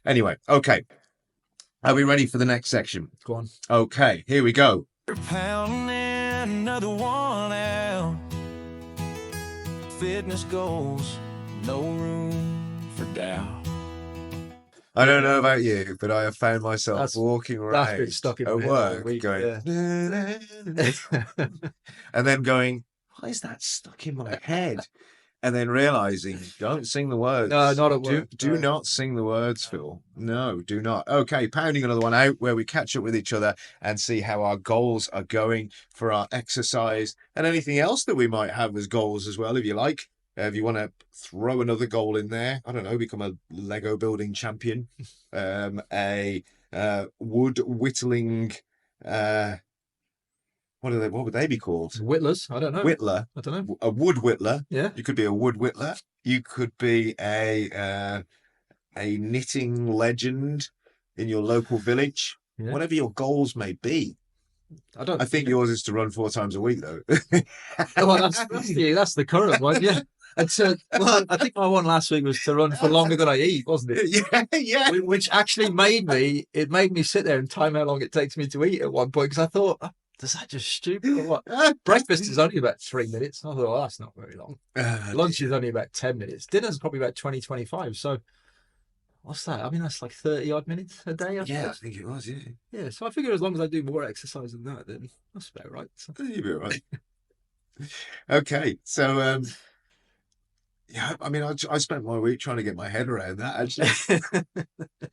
Speaker 1: Anyway, okay. Are we ready for the next section?
Speaker 2: Go on.
Speaker 1: Okay, here we go.
Speaker 4: Pounding another one out. Fitness goals, no room for doubt.
Speaker 1: I don't know about you, but I have found myself
Speaker 2: That's-
Speaker 1: walking
Speaker 2: that's
Speaker 1: around
Speaker 2: been stuck in
Speaker 1: at
Speaker 2: my head all
Speaker 1: work
Speaker 2: week,
Speaker 1: going, and then going, why is that stuck in my head? And then realizing, don't sing the words.
Speaker 2: No, not at work.
Speaker 1: Do
Speaker 2: No.
Speaker 1: not sing the words, Phil. No, do not. Okay, pounding another one out where we catch up with each other and see how our goals are going for our exercise and anything else that we might have as goals as well, if you like. If you want to throw another goal in there, I don't know, become a Lego building champion, a wood whittling, what would they be called?
Speaker 2: Whittlers? I don't know.
Speaker 1: Whittler.
Speaker 2: I don't know.
Speaker 1: A wood whittler.
Speaker 2: Yeah.
Speaker 1: You could be a wood whittler. You could be a knitting legend in your local village.
Speaker 2: Yeah.
Speaker 1: Whatever your goals may be.
Speaker 2: I
Speaker 1: think yours is to run 4 times a week, though.
Speaker 2: Well, that's the current one, yeah. Well, I think my one last week was to run for longer than I eat, wasn't it?
Speaker 1: yeah.
Speaker 2: Which actually made me sit there and time how long it takes me to eat at one point because I thought, oh, is that just stupid or what? Breakfast is only about 3 minutes. I thought, well, that's not very long. Lunch is only about 10 minutes. Dinner's probably about 20, 25. So what's that? I mean, that's like 30 odd minutes a day. I
Speaker 1: Yeah, I
Speaker 2: suppose.
Speaker 1: think it was, yeah.
Speaker 2: Yeah. So I figure as long as I do more exercise than that, then that's about right. So.
Speaker 1: You'll be all right. Okay, so yeah, I mean, I spent my week trying to get my head around that. Actually,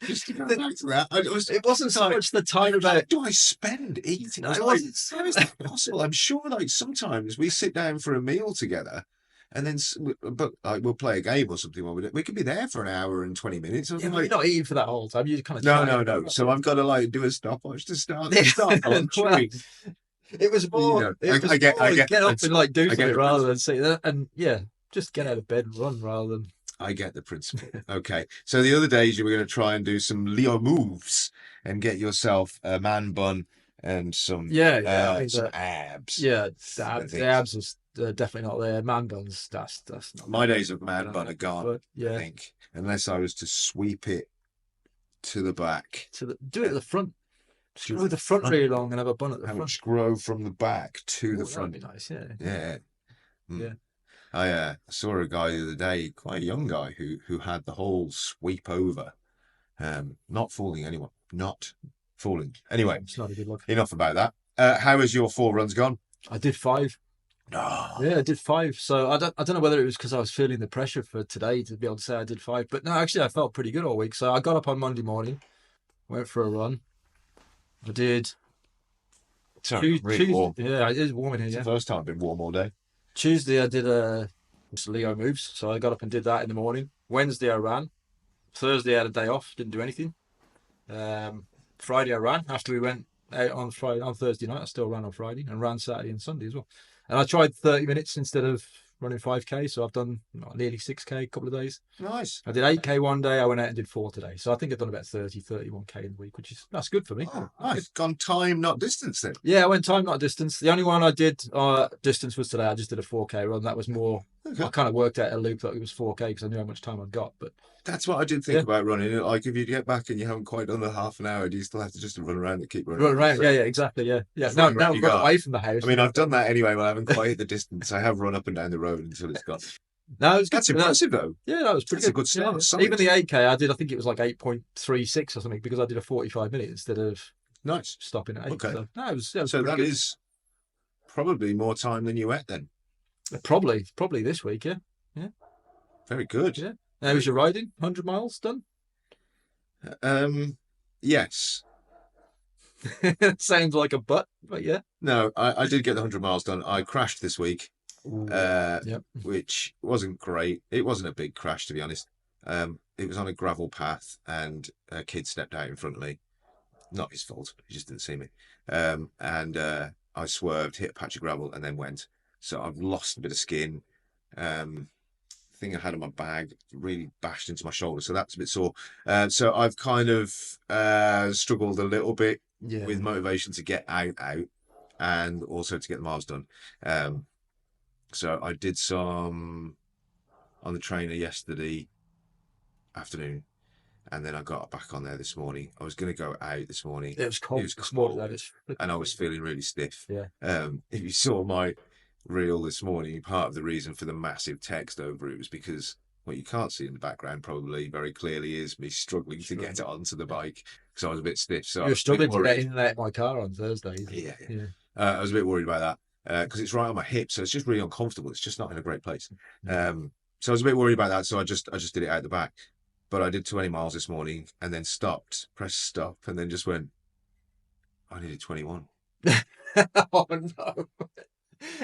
Speaker 1: just to go back to that,
Speaker 2: It wasn't so much the time
Speaker 1: how
Speaker 2: about.
Speaker 1: do I spend eating?
Speaker 2: No,
Speaker 1: I was
Speaker 2: it
Speaker 1: like,
Speaker 2: wasn't so-
Speaker 1: how is that possible? I'm sure, like sometimes we sit down for a meal together, and then but like we'll play a game or something. We could be there for an hour and 20 minutes. I was
Speaker 2: Yeah, but
Speaker 1: like,
Speaker 2: you're not eating for that whole time. You kind of
Speaker 1: no. So I've got to like do a stopwatch to start on
Speaker 2: Well,
Speaker 1: chewing.
Speaker 2: It was more.
Speaker 1: You know,
Speaker 2: it was
Speaker 1: I get-
Speaker 2: more get up
Speaker 1: it's-
Speaker 2: and like do
Speaker 1: I get
Speaker 2: something
Speaker 1: the
Speaker 2: rather than sit there and just get out of bed and run rather than.
Speaker 1: I get the principle. Okay. So the other days you were going to try and do some Leo moves and get yourself a man bun and some
Speaker 2: I think
Speaker 1: some
Speaker 2: that-
Speaker 1: abs.
Speaker 2: Yeah,
Speaker 1: I
Speaker 2: the
Speaker 1: think-
Speaker 2: abs is definitely not there. Man buns, that's not.
Speaker 1: My days of man bun are gone,
Speaker 2: But
Speaker 1: I
Speaker 2: yeah,
Speaker 1: think, unless I was to sweep it to the back.
Speaker 2: do it at the front.
Speaker 1: To
Speaker 2: Screw
Speaker 1: the
Speaker 2: the front
Speaker 1: front.
Speaker 2: really long and have a bun at the
Speaker 1: Have it
Speaker 2: front.
Speaker 1: grow from the back to
Speaker 2: Ooh,
Speaker 1: the
Speaker 2: that'd
Speaker 1: front.
Speaker 2: be nice. Yeah.
Speaker 1: Yeah. Mm.
Speaker 2: Yeah.
Speaker 1: I saw a guy the other day, quite a young guy, who had the whole sweep over, not fooling anyone, not fooling. Anyway,
Speaker 2: It's not a good look.
Speaker 1: enough about that. How has your 4 runs gone?
Speaker 2: I did 5.
Speaker 1: No.
Speaker 2: Yeah, I did 5. So I don't know whether it was because I was feeling the pressure for today to be able to say I did 5, but no, actually I felt pretty good all week. So I got up on Monday morning, went for a run. I did.
Speaker 1: Sorry, really warm.
Speaker 2: Yeah, it is warm in here.
Speaker 1: It's
Speaker 2: Yeah.
Speaker 1: the first time I've been warm all day.
Speaker 2: Tuesday I did some Leo moves, so I got up and did that in the morning. Wednesday I ran. Thursday I had a day off, didn't do anything. Friday I ran after we went out on Thursday night. I still ran on Friday and ran Saturday and Sunday as well. And I tried 30 minutes instead of running 5K. So I've done nearly 6K a couple of days.
Speaker 1: Nice.
Speaker 2: I did 8K one day. I went out and did 4 today. So I think I've done about 30, 31K in the week, that's good for me.
Speaker 1: Oh, nice. Gone time, not distance then.
Speaker 2: Yeah, I went time, not distance. The only one I did distance was today. I just did a 4K run. That was more.
Speaker 1: Okay.
Speaker 2: I kind of worked out a loop that it was 4K because I knew how much time I'd got. But
Speaker 1: That's what I did think about running. Like if you get back and you haven't quite done the half an hour, do you still have to just run around and keep running?
Speaker 2: run around, yeah, exactly, yeah.
Speaker 1: Just
Speaker 2: Now
Speaker 1: run around
Speaker 2: I've
Speaker 1: you
Speaker 2: got
Speaker 1: got.
Speaker 2: away from the house.
Speaker 1: I mean, I've done that anyway, but I haven't quite hit the distance. I have run up and down the road until it's gone.
Speaker 2: No, it was good.
Speaker 1: That's impressive, though.
Speaker 2: Yeah, that was pretty
Speaker 1: That's a
Speaker 2: good.
Speaker 1: good start.
Speaker 2: Yeah.
Speaker 1: Solid.
Speaker 2: Even the 8K, I think it was like 8.36 or something because I did a 45 minute instead of
Speaker 1: Nice.
Speaker 2: stopping at 8.
Speaker 1: Okay.
Speaker 2: So, no, it was
Speaker 1: So
Speaker 2: pretty
Speaker 1: that
Speaker 2: good.
Speaker 1: is probably more time than you ate then.
Speaker 2: Probably this week, yeah.
Speaker 1: Very good.
Speaker 2: Yeah. How was your riding? 100 miles done?
Speaker 1: Yes.
Speaker 2: Sounds like a but yeah.
Speaker 1: No, I did get the 100 miles done. I crashed this week,
Speaker 2: Yep.
Speaker 1: which wasn't great. It wasn't a big crash, to be honest. It was on a gravel path and a kid stepped out in front of me. Not his fault. He just didn't see me. And I swerved, hit a patch of gravel and then went. So I've lost a bit of skin. Thing I had in my bag really bashed into my shoulder, so that's a bit sore. So I've kind of struggled a little bit with motivation to get out, and also to get the miles done. So I did some on the trainer yesterday afternoon, and then I got back on there this morning. I was going to go out this morning.
Speaker 2: It was cold.
Speaker 1: It was
Speaker 2: this
Speaker 1: cold,
Speaker 2: morning,
Speaker 1: and I was feeling really stiff.
Speaker 2: Yeah.
Speaker 1: If you saw my reel this morning, part of the reason for the massive text over it was because what you can't see in the background probably very clearly is me struggling to get onto the bike because I was a bit stiff. So
Speaker 2: you were struggling to get in and out of my car on Thursday.
Speaker 1: Yeah. I was a bit worried about that because it's right on my hip, so it's just really uncomfortable. It's just not in a great place. So I was a bit worried about that, so I just did it out the back. But I did 20 miles this morning and then stopped, pressed stop, and then just went, I needed 21.
Speaker 2: Oh no.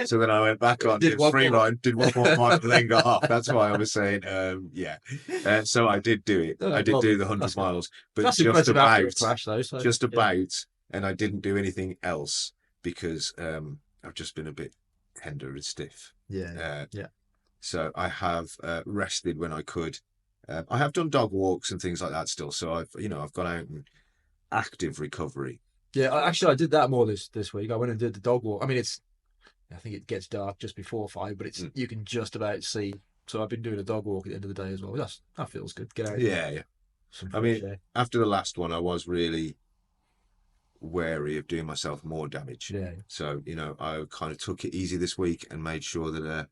Speaker 1: So then I went back on, did free ride, did one more mile, and then got off. That's why I was saying, so I did do it. I did do the 100 miles, but just about,
Speaker 2: crash, though, so,
Speaker 1: just about, and I didn't do anything else because I've just been a bit tender and stiff.
Speaker 2: Yeah.
Speaker 1: So I have rested when I could. I have done dog walks and things like that still. So I've gone out and active recovery.
Speaker 2: Yeah, actually, I did that more this week. I went and did the dog walk. I mean, I think it gets dark just before 5, but you can just about see. So I've been doing a dog walk at the end of the day as well. That feels good. Get out.
Speaker 1: Yeah. I mean, after the last one, I was really wary of doing myself more damage.
Speaker 2: Yeah.
Speaker 1: So I kind of took it easy this week and made sure that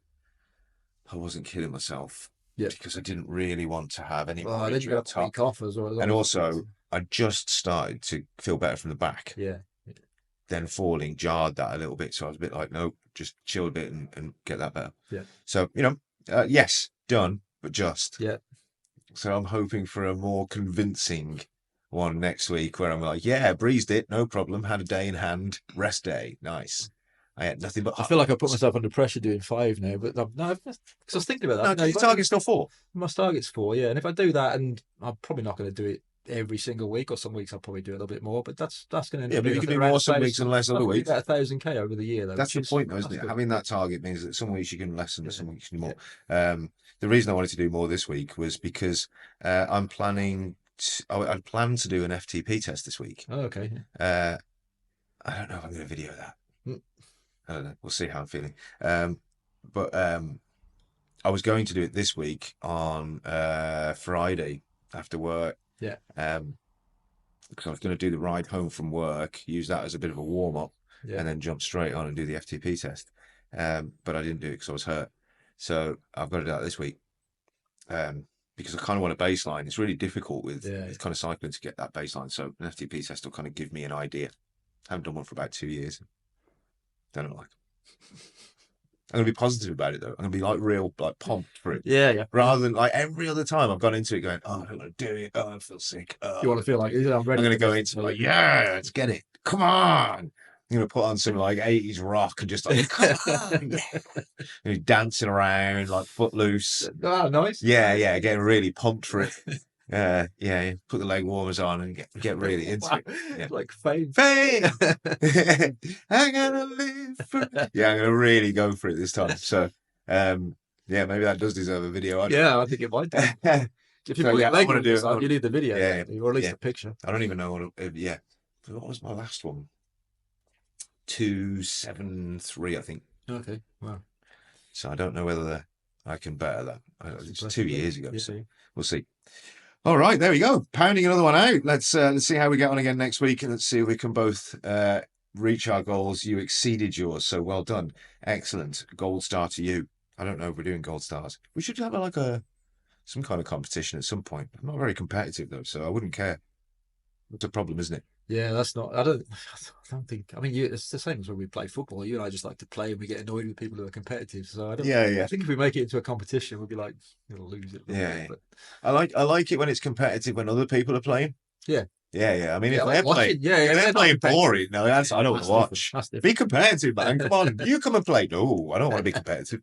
Speaker 1: I wasn't killing myself.
Speaker 2: Yeah.
Speaker 1: Because I didn't really want to have any
Speaker 2: more injury on top. Off as well.
Speaker 1: And also, I just started to feel better from the back.
Speaker 2: Yeah.
Speaker 1: Then falling jarred that a little bit, so I was a bit like, no, just chill a bit and get that better.
Speaker 2: Yeah.
Speaker 1: So yes, done, but just.
Speaker 2: Yeah.
Speaker 1: So I'm hoping for a more convincing one next week where I'm like, yeah, breezed it, no problem, had a day in hand, rest day, nice. I had nothing but.
Speaker 2: I feel like I put myself under pressure doing 5 now, but no, because I was thinking about that.
Speaker 1: No, your target's still 4.
Speaker 2: My target's 4, yeah. And if I do that, and I'm probably not going to do it every single week, or some weeks I'll probably do it a little bit more, but that's going to.
Speaker 1: Yeah, but you can do more some weeks and less other weeks.
Speaker 2: About 1,000K over the year, though.
Speaker 1: That's the point, though, isn't it? Having that target means that some weeks you can less and some weeks you can do more. The reason I wanted to do more this week was because I'm planning. I plan to do an FTP test this week.
Speaker 2: Oh, okay.
Speaker 1: I don't know if I'm going to video that. I don't know. We'll see how I'm feeling. But I was going to do it this week on Friday after work.
Speaker 2: Yeah.
Speaker 1: Because I was going to do the ride home from work, use that as a bit of a warm up,
Speaker 2: Yeah.
Speaker 1: and then jump straight on and do the FTP test. But I didn't do it because I was hurt. So I've got to do that this week. Because I kind of want a baseline. It's really difficult with kind of cycling to get that baseline. So an FTP test will kind of give me an idea. I haven't done one for about 2 years. Don't know, like. I'm going to be positive about it, though. I'm going to be real pumped for it.
Speaker 2: Yeah.
Speaker 1: Rather than every other time I've gone into it going, oh, I'm going to do it. Oh, I feel sick. Oh.
Speaker 2: You want to feel like I'm ready.
Speaker 1: I'm going to go into yeah, let's get it. Come on. I'm going to put on some 80s rock and just come on. Yeah. Dancing around footloose.
Speaker 2: Oh, nice.
Speaker 1: Yeah, getting really pumped for it. Put the leg warmers on and get really into it. Yeah.
Speaker 2: Like fame.
Speaker 1: I'm gonna live for. Yeah, I'm gonna really go for it this time. So Yeah, maybe that does deserve a video.
Speaker 2: Yeah, I think it might do. If you
Speaker 1: So,
Speaker 2: put
Speaker 1: yeah,
Speaker 2: your
Speaker 1: I
Speaker 2: leg
Speaker 1: wanna
Speaker 2: on
Speaker 1: do
Speaker 2: this
Speaker 1: it.
Speaker 2: side, you need the video,
Speaker 1: Yeah,
Speaker 2: or at least
Speaker 1: yeah.
Speaker 2: the picture.
Speaker 1: I don't even know yeah. What was my last one? 273, I think.
Speaker 2: Okay, wow.
Speaker 1: So I don't know whether I can better that. It's 2 years ago,
Speaker 2: Yeah,
Speaker 1: so
Speaker 2: yeah.
Speaker 1: we'll see. All right, there we go. Pounding another one out. Let's see how we get on again next week, and let's see if we can both reach our goals. You exceeded yours, so well done. Excellent. Gold star to you. I don't know if we're doing gold stars. We should have some kind of competition at some point. I'm not very competitive though, so I wouldn't care. It's a problem, isn't it?
Speaker 2: Yeah, that's not. I don't think. I mean, it's the same as when we play football. You and I just like to play, and we get annoyed with people who are competitive. So I don't.
Speaker 1: Yeah.
Speaker 2: I think if we make it into a competition, we'll be like, you'll lose it.
Speaker 1: Yeah.
Speaker 2: But
Speaker 1: I like it when it's competitive when other people are playing.
Speaker 2: yeah,
Speaker 1: Yeah. I mean,
Speaker 2: Yeah,
Speaker 1: if
Speaker 2: I
Speaker 1: they're
Speaker 2: like watching.
Speaker 1: playing,
Speaker 2: Yeah,
Speaker 1: if
Speaker 2: they're
Speaker 1: they're
Speaker 2: not
Speaker 1: playing
Speaker 2: competitive.
Speaker 1: boring, no, I don't want
Speaker 2: That's
Speaker 1: to watch.
Speaker 2: different. That's
Speaker 1: Be
Speaker 2: different.
Speaker 1: competitive, man. Come on, you come and play. No, I don't want to be competitive.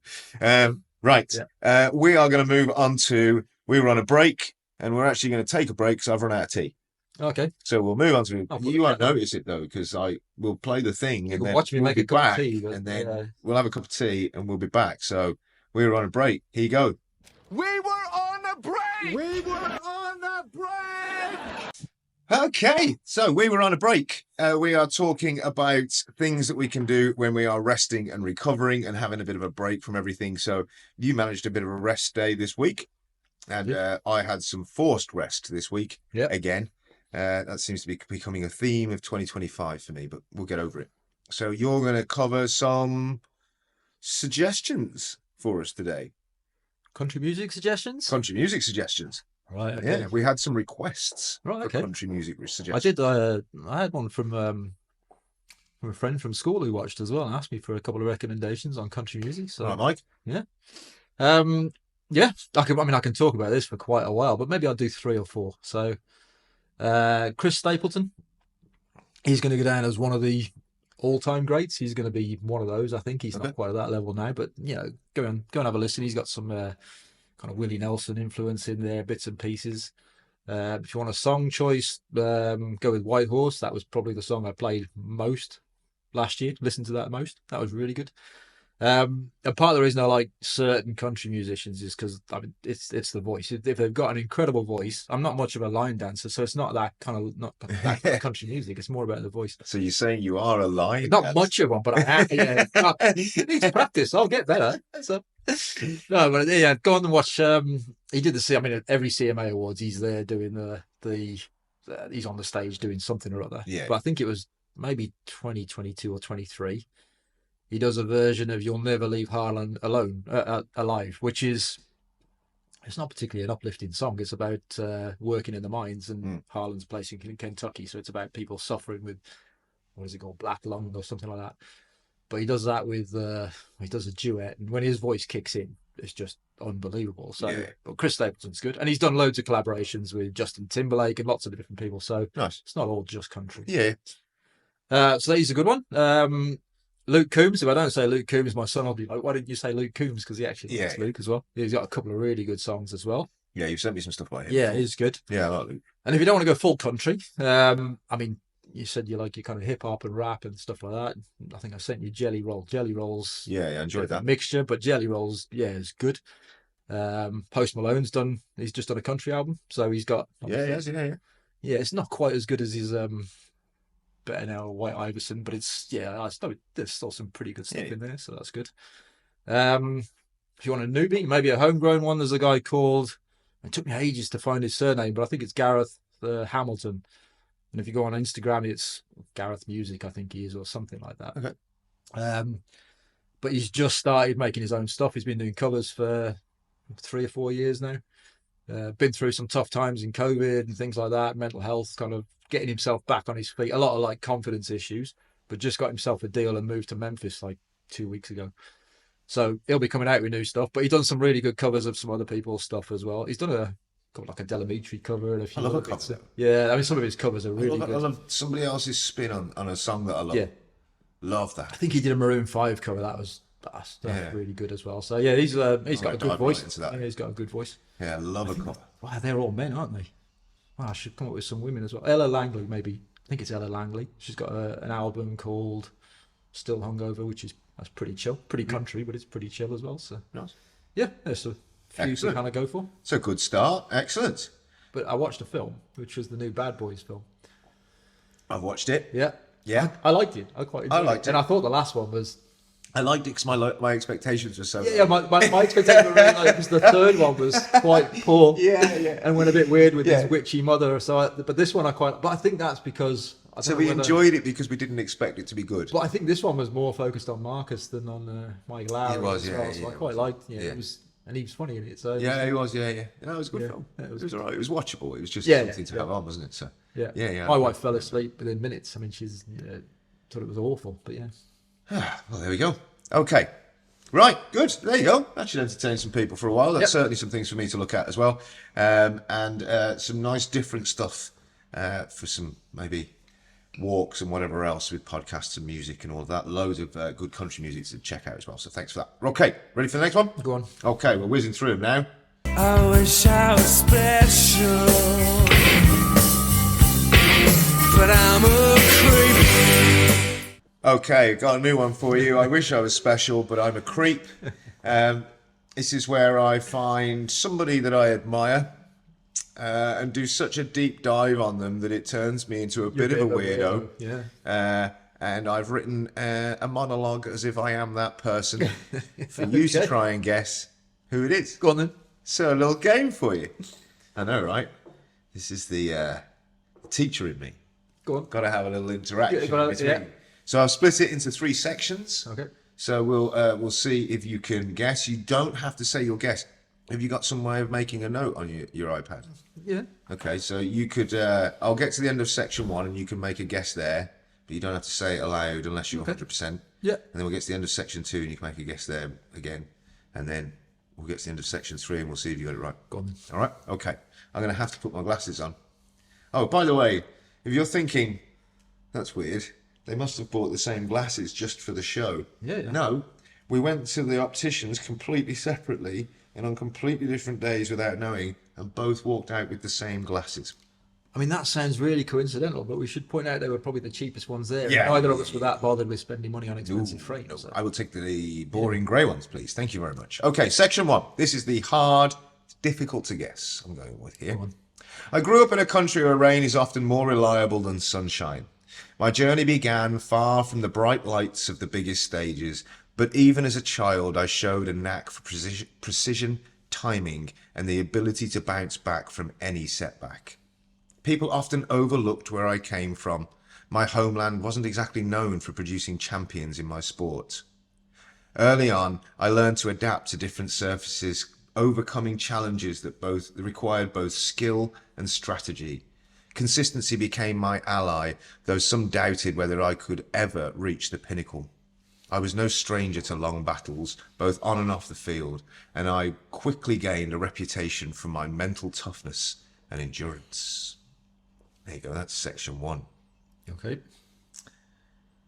Speaker 1: Right.
Speaker 2: Yeah.
Speaker 1: We are going to move on to. We were on a break, and we're actually going to take a break because I've run out of tea.
Speaker 2: Okay.
Speaker 1: So we'll move on to.
Speaker 2: I'll put
Speaker 1: You
Speaker 2: the
Speaker 1: won't
Speaker 2: kettle on.
Speaker 1: notice it though, because I will play the thing, and
Speaker 2: can
Speaker 1: then
Speaker 2: watch me
Speaker 1: we'll
Speaker 2: make
Speaker 1: be
Speaker 2: a cup of
Speaker 1: back,
Speaker 2: tea, but,
Speaker 1: and then
Speaker 2: yeah.
Speaker 1: we'll have a cup of tea, and we'll be back. So we were on a break. Here you go.
Speaker 4: We were on a break.
Speaker 3: We were on a break!
Speaker 1: Okay, so we were on a break. We are talking about things that we can do when we are resting and recovering and having a bit of a break from everything. So you managed a bit of a rest day this week, and I had some forced rest this week again. That seems to be becoming a theme of 2025 for me, but we'll get over it. So you're going to cover some suggestions for us today.
Speaker 2: Country music suggestions.
Speaker 1: Country music suggestions.
Speaker 2: Right. Okay.
Speaker 1: Yeah, we had some requests
Speaker 2: Right,
Speaker 1: for
Speaker 2: okay.
Speaker 1: country music
Speaker 2: I
Speaker 1: suggestions.
Speaker 2: did. I had one from a friend from school who watched as well and asked me for a couple of recommendations on country music. So,
Speaker 1: Right, Mike?
Speaker 2: yeah. I can talk about this for quite a while, but maybe I'll do 3 or 4. So, Chris Stapleton, he's going to go down as one of the all-time greats. He's going to be one of those. I think he's not quite at that level now, but go and have a listen. He's got some kind of Willie Nelson influence in there, bits and pieces. If you want a song choice, go with White Horse. That was probably the song I played most last year. Listened to that most. That was really good. And part of the reason I like certain country musicians is because it's the voice. If they've got an incredible voice, I'm not much of a line dancer, so it's not that kind of country music. It's more about the voice.
Speaker 1: So you're saying you are a line?
Speaker 2: Not much of one, but I have. Yeah, it needs practice. I'll get better. So, no, but yeah, go on and watch. He did every CMA Awards, he's there doing he's on the stage doing something or other.
Speaker 1: Yeah.
Speaker 2: But I think it was maybe 2022 or 23. He does a version of "You'll Never Leave Harlan Alone Alive," which is, it's not particularly an uplifting song. It's about working in the mines, and Harlan's place in Kentucky. So it's about people suffering with, what is it called, black lung or something like that. But he does that with he does a duet, and when his voice kicks in, it's just unbelievable. So, but Chris Stapleton's good, and he's done loads of collaborations with Justin Timberlake and lots of different people. So
Speaker 1: Nice.
Speaker 2: It's not all just country.
Speaker 1: Yeah.
Speaker 2: So he's a good one. Luke Combs. If I don't say Luke Combs, my son will be like, "Why didn't you say Luke Combs?" Because he actually likes Luke as well. He's got a couple of really good songs as well.
Speaker 1: Yeah, you've sent me some stuff by him.
Speaker 2: Yeah, he's good.
Speaker 1: Yeah, I like Luke.
Speaker 2: And if you don't want to go full country, you said you like your kind of hip hop and rap and stuff like that. I think I sent you Jelly Rolls.
Speaker 1: Yeah, I enjoyed that.
Speaker 2: Mixture, but Jelly Rolls, is good. Post Malone's he's just done a country album, so he's got.
Speaker 1: Yeah.
Speaker 2: Yeah, it's not quite as good as his Better Now White Iverson, but there's still some pretty good stuff in there, so that's good. If you want a newbie, maybe a homegrown one, there's a guy called, it took me ages to find his surname, but I think it's Gareth Hamilton. And if you go on Instagram, it's Gareth Music, I think he is, or something like that.
Speaker 1: Okay.
Speaker 2: But he's just started making his own stuff. He's been doing covers for 3 or 4 years now. Been through some tough times in COVID and things like that, mental health, kind of getting himself back on his feet, a lot of confidence issues, but just got himself a deal and moved to Memphis 2 weeks ago. So he'll be coming out with new stuff, but he's done some really good covers of some other people's stuff as well. He's done a Delamitri cover and a few.
Speaker 1: I love a
Speaker 2: bits.
Speaker 1: cover.
Speaker 2: Yeah, some of his covers are really good.
Speaker 1: I love somebody else's spin on a song that I love.
Speaker 2: Yeah.
Speaker 1: Love
Speaker 2: I
Speaker 1: that.
Speaker 2: think he did a Maroon 5 cover. That's really good as well. So yeah, he's got a good voice. He's got a good voice.
Speaker 1: Yeah, I love a cover.
Speaker 2: Wow, they're all men, aren't they? Wow, I should come up with some women as well. Ella Langley, maybe. I think it's Ella Langley. She's got an album called Still Hungover, which is that's pretty chill, pretty country, but it's pretty chill as well. So
Speaker 1: Nice.
Speaker 2: yeah, there's a few to
Speaker 1: Excellent.
Speaker 2: kind of go for.
Speaker 1: It's a good start. Excellent.
Speaker 2: But I watched a film, which was the new Bad Boys film.
Speaker 1: I've watched it.
Speaker 2: Yeah,
Speaker 1: Yeah.
Speaker 2: I liked it. I quite enjoyed
Speaker 1: liked it.
Speaker 2: and I thought the last one was.
Speaker 1: I liked it because my expectations were so
Speaker 2: Yeah, my expectation were really low because the third one was quite poor.
Speaker 1: Yeah.
Speaker 2: And went a bit weird with
Speaker 1: Yeah.
Speaker 2: his witchy mother. So, but this one I quite. But I think that's because. I don't
Speaker 1: So
Speaker 2: know
Speaker 1: we
Speaker 2: whether-
Speaker 1: enjoyed it because we didn't expect it to be good.
Speaker 2: But I think this one was more focused on Marcus than on Mike Lowry.
Speaker 1: It was,
Speaker 2: as
Speaker 1: yeah,
Speaker 2: well, so
Speaker 1: yeah,
Speaker 2: I
Speaker 1: it
Speaker 2: quite
Speaker 1: was.
Speaker 2: liked.
Speaker 1: Yeah.
Speaker 2: It was, and he was funny in it. So
Speaker 1: Yeah, it was. Yeah. No, it was a good
Speaker 2: Yeah,
Speaker 1: film.
Speaker 2: yeah,
Speaker 1: It was alright. It was watchable. It was just
Speaker 2: Yeah,
Speaker 1: something to
Speaker 2: yeah.
Speaker 1: have on, wasn't it? So
Speaker 2: yeah.
Speaker 1: yeah.
Speaker 2: My wife fell asleep within minutes. I mean, she's thought it was awful, but yeah.
Speaker 1: Well, there we go. Okay. Right, good. There you go. That should entertain some people for a while. That's
Speaker 2: Yep.
Speaker 1: certainly some things for me to look at as well. And some nice different stuff for some maybe walks and whatever else with podcasts and music and all of that. Loads of good country music to check out as well. So thanks for that. Okay, ready for the next one?
Speaker 2: Go on.
Speaker 1: Okay, we're whizzing through them now.
Speaker 4: I wish I was special, but I'm a creep.
Speaker 1: Okay, got a new one for you. I wish I was special, but I'm a creep. This is where I find somebody that I admire and do such a deep dive on them that it turns me into a bit of a weirdo.
Speaker 2: Yeah.
Speaker 1: And I've written a monologue as if I am that person for you to try and guess who it is.
Speaker 2: Go on then.
Speaker 1: So a little game for you. I know, right? This is the teacher in me.
Speaker 2: Go on.
Speaker 1: Got to have a little interaction
Speaker 2: Yeah, gotta-
Speaker 1: between.
Speaker 2: yeah.
Speaker 1: So I've split it into 3 sections.
Speaker 2: Okay.
Speaker 1: So we'll see if you can guess. You don't have to say your guess. Have you got some way of making a note on your iPad?
Speaker 2: Yeah.
Speaker 1: Okay, so you could. I'll get to the end of section 1 and you can make a guess there, but you don't have to say it aloud unless you're 100%.
Speaker 2: Yeah.
Speaker 1: And then we'll get to the end of section 2 and you can make a guess there again, and then we'll get to the end of section 3 and we'll see if you got it right.
Speaker 2: Go on then.
Speaker 1: All right. Okay. I'm going to have to put my glasses on. Oh, by the way, if you're thinking that's weird, they must have bought the same glasses just for the show.
Speaker 2: Yeah.
Speaker 1: No, we went to the opticians completely separately and on completely different days without knowing, and both walked out with the same glasses.
Speaker 2: I mean, that sounds really coincidental, but we should point out they were probably the cheapest ones there.
Speaker 1: Yeah.
Speaker 2: Neither of us were that bothered with spending money on expensive frames.
Speaker 1: No,
Speaker 2: so.
Speaker 1: I will take the boring grey ones, please. Thank you very much. Okay, section 1. This is the hard, difficult to guess I'm going with here. I grew up in a country where rain is often more reliable than sunshine. My journey began far from the bright lights of the biggest stages, but even as a child I showed a knack for precision, timing, and the ability to bounce back from any setback. People often overlooked where I came from. My homeland wasn't exactly known for producing champions in my sport. Early on, I learned to adapt to different surfaces, overcoming challenges that required both skill and strategy. Consistency became my ally, though some doubted whether I could ever reach the pinnacle. I was no stranger to long battles, both on and off the field, and I quickly gained a reputation for my mental toughness and endurance. There you go, that's section 1.
Speaker 2: Okay.